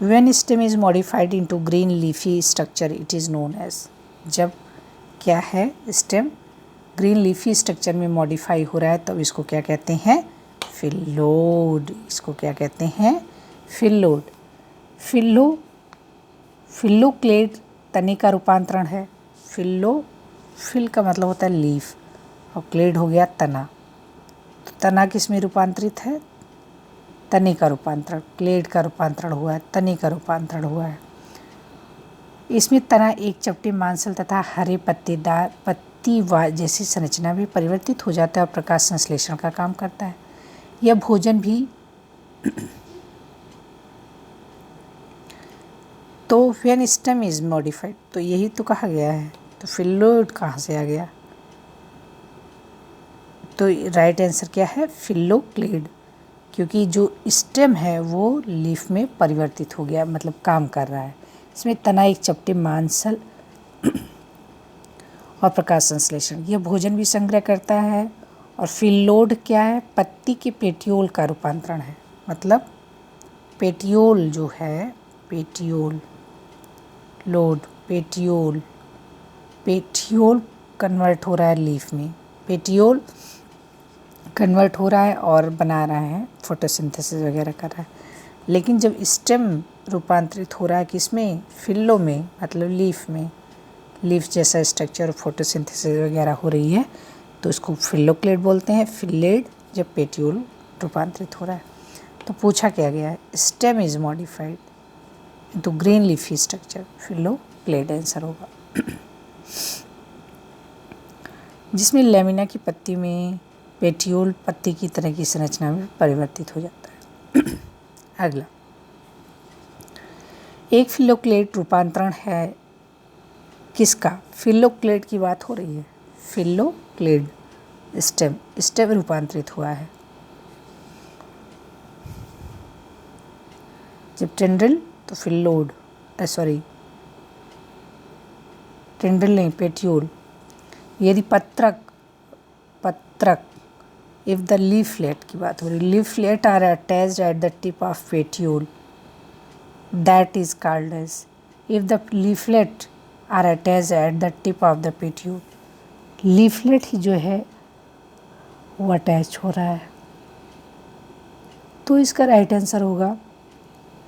When stem is modified into green leafy structure, it is known as। जब क्या है, स्टेम ग्रीन लीफी स्ट्रक्चर में मॉडिफाई हो रहा है तब इसको क्या कहते हैं? फिल्लोड। इसको क्या कहते हैं? फिल्लोड। फिल्लोक्लेड तने का रूपांतरण है। फिल का मतलब होता है लीफ और क्लेड हो गया तना। तो तना किस में रूपांतरित है? तने का रूपांतरण। क्लेड का रूपांतरण हुआ है, तने का रूपांतरण हुआ है। इसमें तना एक चपटे मांसल तथा हरे पत्तेदार पत्ती जैसी संरचना में परिवर्तित हो जाता है और प्रकाश संश्लेषण का काम करता है। यह भोजन भी तो व्हेन स्टेम इज मॉडिफाइड, तो यही तो कहा गया है। तो फिल्लोइड कहाँ से आ गया? तो राइट आंसर क्या है? फिल्लोक्लेड, क्योंकि जो स्टेम है वो लीफ में परिवर्तित हो गया, मतलब काम कर रहा है। इसमें तना एक चपटे मांसल और प्रकाश संश्लेषण, यह भोजन भी संग्रह करता है। और फिल्लोड क्या है? पत्ती के पेटियोल का रूपांतरण है। मतलब पेटियोल जो है, पेटियोल लोड, पेटियोल कन्वर्ट हो रहा है लीफ में, पेटियोल कन्वर्ट हो रहा है और बना रहा है, फोटोसिंथेसिस वगैरह कर रहा है। लेकिन जब स्टेम रूपांतरित हो रहा है किसमें? फिल्लो में, मतलब लीफ में, लीफ जैसा स्ट्रक्चर, फोटोसिंथेसिस वगैरह हो रही है, तो इसको फिल्लोक्लेड बोलते हैं। फिल्लेड जब पेटियोल रूपांतरित हो रहा है। तो पूछा क्या गया है? Stem is modified into green leafy structure, phylloclade answer होगा। जिसमें लेमिना की पत्ती में पेटियोल पत्ती की तरह की संरचना में परिवर्तित हो जाता है। अगला, एक फिल्लोक्लेड रूपांतरण है किसका? फिल्लोक्लेड की बात हो रही है। फिल्लोक्लेड स्टेम रूपांतरित हुआ है। जब टेंड्रिल तो फिल्लोड, टेंड्रिल नहीं, पेटियोल। यदि पत्रक इफ द लीफलेट की बात हो रही, leaflet are attached at the tip of petiole, that is called as. If the leaflet are attached at the tip of the petiole, leaflet ही जो है वो अटैच हो रहा है, तो इसका राइट आंसर होगा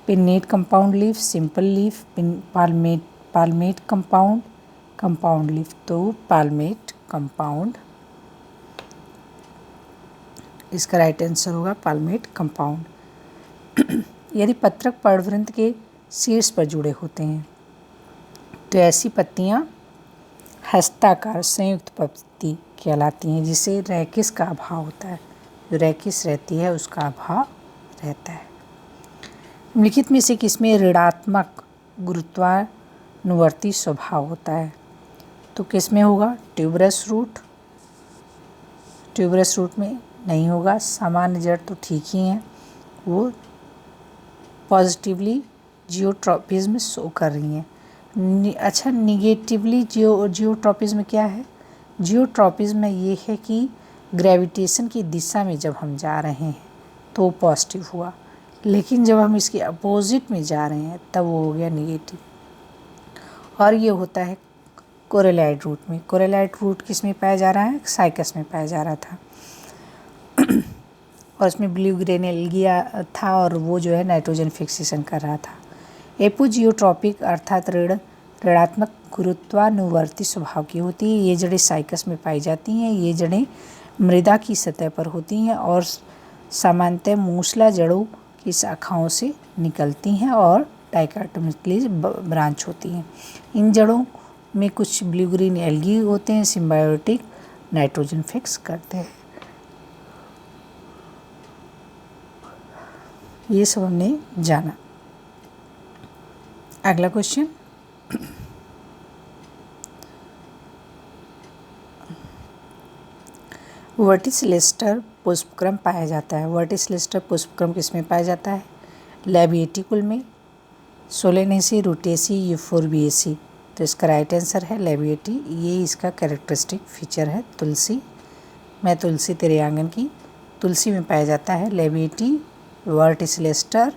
pinnate compound leaf, simple leaf, palmate compound leaf. तो पाल्मेट कंपाउंड, इसका राइट आंसर होगा पाल्मेट कंपाउंड। यदि पत्रक पर्णवृंत के शीर्ष पर जुड़े होते हैं तो ऐसी पत्तियां हस्ताकार संयुक्त पत्ती कहलाती हैं, जिसे रैकिस का अभाव होता है। जो रैकिस रहती है उसका अभाव रहता है। निम्नलिखित में से किसमें ऋणात्मक गुरुत्वानुवर्ती स्वभाव होता है? तो किसमें होगा? ट्यूबरस रूट में नहीं होगा। सामान्य जड़ तो ठीक ही हैं, वो पॉजिटिवली जियोट्रॉपिज्म शो कर रही हैं। अच्छा, निगेटिवली जियोट्रॉपिज्म क्या है? जियोट्रॉपिज्म में ये है कि ग्रेविटेशन की दिशा में जब हम जा रहे हैं तो पॉजिटिव हुआ, लेकिन जब हम इसके अपोजिट में जा रहे हैं तब वो हो गया निगेटिव। और ये होता है कोरेलाइड रूट में। कोरेलाइड रूट किस में पाया जा रहा है? साइकस में पाया जा रहा था। और इसमें ब्लू ग्रेन एल्गिया था और वो जो है नाइट्रोजन फिक्सेशन कर रहा था। एपोजियोट्रॉपिक अर्थात ऋणात्मक गुरुत्वानुवर्ती स्वभाव की होती है। ये जड़ें साइकस में पाई जाती हैं। ये जड़ें मृदा की सतह पर होती हैं और सामान्यतः मूसला जड़ों की शाखाओं से निकलती हैं और डाइकोटोमिकली ब्रांच होती हैं। इन जड़ों में कुछ ब्लू ग्रीन एल्गी होते हैं, सिम्बायोटिक नाइट्रोजन फिक्स करते हैं। ये सब हमने जाना। अगला क्वेश्चन, वर्टिसिलेस्टर पुष्पक्रम पाया जाता है। वर्टिसिलेस्टर पुष्पक्रम किसमें पाया जाता है? लैबिएटिकुल में, सोलेनेसी, रूटेसी, यूफोर्बिएसी। तो इसका राइट आंसर है लैबिएटी। ये इसका कैरेक्टरिस्टिक फीचर है। तुलसी, मैं तुलसी तेरे आंगन की, तुलसी में पाया जाता है। लैबिएटी, वर्टिसिलेस्टर,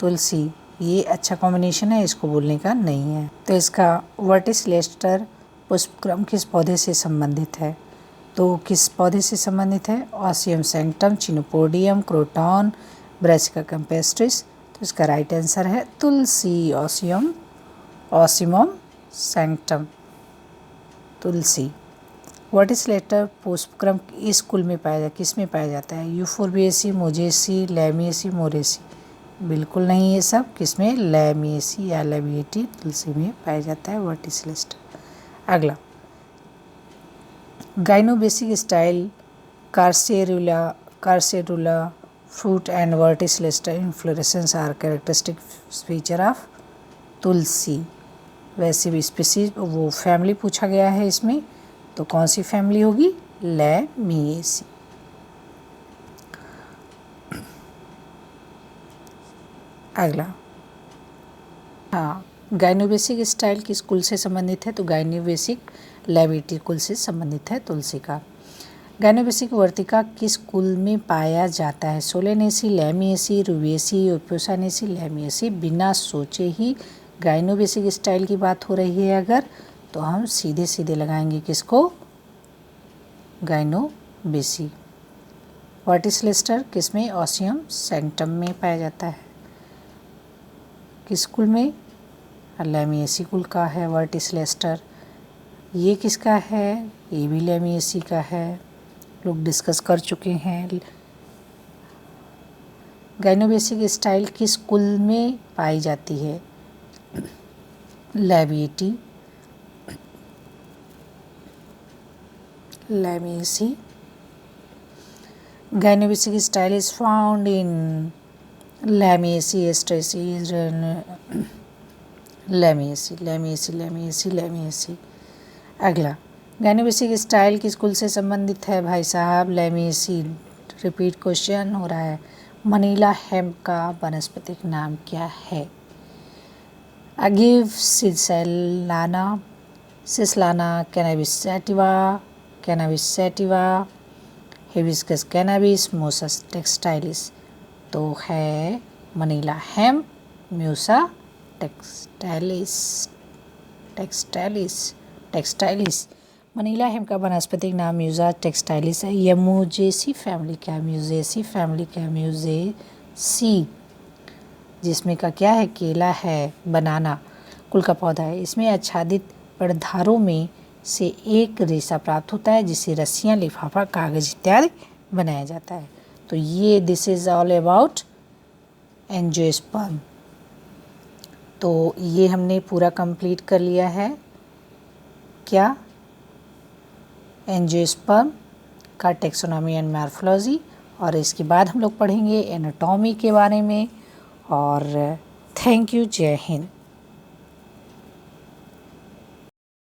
तुलसी, ये अच्छा कॉम्बिनेशन है, इसको बोलने का नहीं है। तो इसका वर्टिसिलेस्टर पुष्पक्रम किस पौधे से संबंधित है? तो किस पौधे से संबंधित है? Ocimum sanctum, Chenopodium, Croton, Brassica campestris. तो इसका राइट आंसर है तुलसी, ऑसिमम सैंक्टम, तुलसी। वर्टिसिलेस्टर पुष्पक्रम इस कुल में किस में पाया जाता है? Euphorbiaceae, Musaceae, Lamiaceae, Moraceae. बिल्कुल नहीं, ये सब किस में? लैमिएसी या लैमिएटी तुलसी में पाया जाता है वर्टिसिलेस्टर। अगला, gynobasic style carcerulus fruit and verticillister inflorescence are characteristic feature of tulsi. वैसे भी स्पीसीज वो फैमिली पूछा गया है इसमें, तो कौन सी फैमिली होगी? लैमिएसी। अगला, हाँ, गाइनोबेसिक स्टाइल किस कुल से संबंधित है? तो गाइनोबेसिक लैमिएटी कुल से संबंधित है तुलसी का। गाइनोबेसिक वर्तिका किस कुल में पाया जाता है? Solanaceae, Lamiaceae, Rubiaceae, Apocynaceae, Lamiaceae. बिना सोचे ही गाइनोबेसिक स्टाइल की बात हो रही है अगर, तो हम सीधे सीधे लगाएंगे किसको? गाइनोबेसी। वर्टिसिलेस्टर किस में? ओसियम सेंटम में पाया जाता है। किस कुल में? लैमिएसी कुल का है वर्टिसिलेस्टर। ये किसका है? ये भी लैमिएसी का है, लोग डिस्कस कर चुके हैं। गाइनोबेसिक स्टाइल किस कुल में पाई जाती है? लैमिएटी, लैमिएसी। गाइनोबेसिक स्टाइल इज फाउंड इन लैमिएसी, एस्ट्रेसी, लैमिएसी, लैमिएसी, लैमिएसी, लैमिएसी। अगला, गाइनोबेसिक स्टाइल किस कुल से संबंधित है भाई साहब? लैमिएसी। रिपीट क्वेश्चन हो रहा है। मनीला हेम्प का वनस्पतिक नाम क्या है? Agave sisalana, sisalana, Cannabis sativa, Cannabis sativa, Hibiscus cannabis, Musa textilis. तो है Manila hemp, Musa textilis, textilis, textilis. Manila hemp का वनस्पतिक नाम म्यूजा टेक्सटाइलिस है। यह म्यूजेसी फैमिली का, म्यूजेसी फैमिली का, म्यूजेसी, जिसमें का क्या है? केला है, बनाना कुल का पौधा है। इसमें आच्छादित पर्णधारों में से एक रेशा प्राप्त होता है जिससे रस्सियाँ, लिफाफा, कागज इत्यादि बनाया जाता है। तो ये this is all about angiosperm. तो ये हमने पूरा कंप्लीट कर लिया है। क्या? एंजियोस्पर्म का टेक्सोनॉमी एंड मॉर्फोलॉजी, और इसके बाद हम लोग पढ़ेंगे एनाटॉमी के बारे में। और थैंक यू, जय हिंद।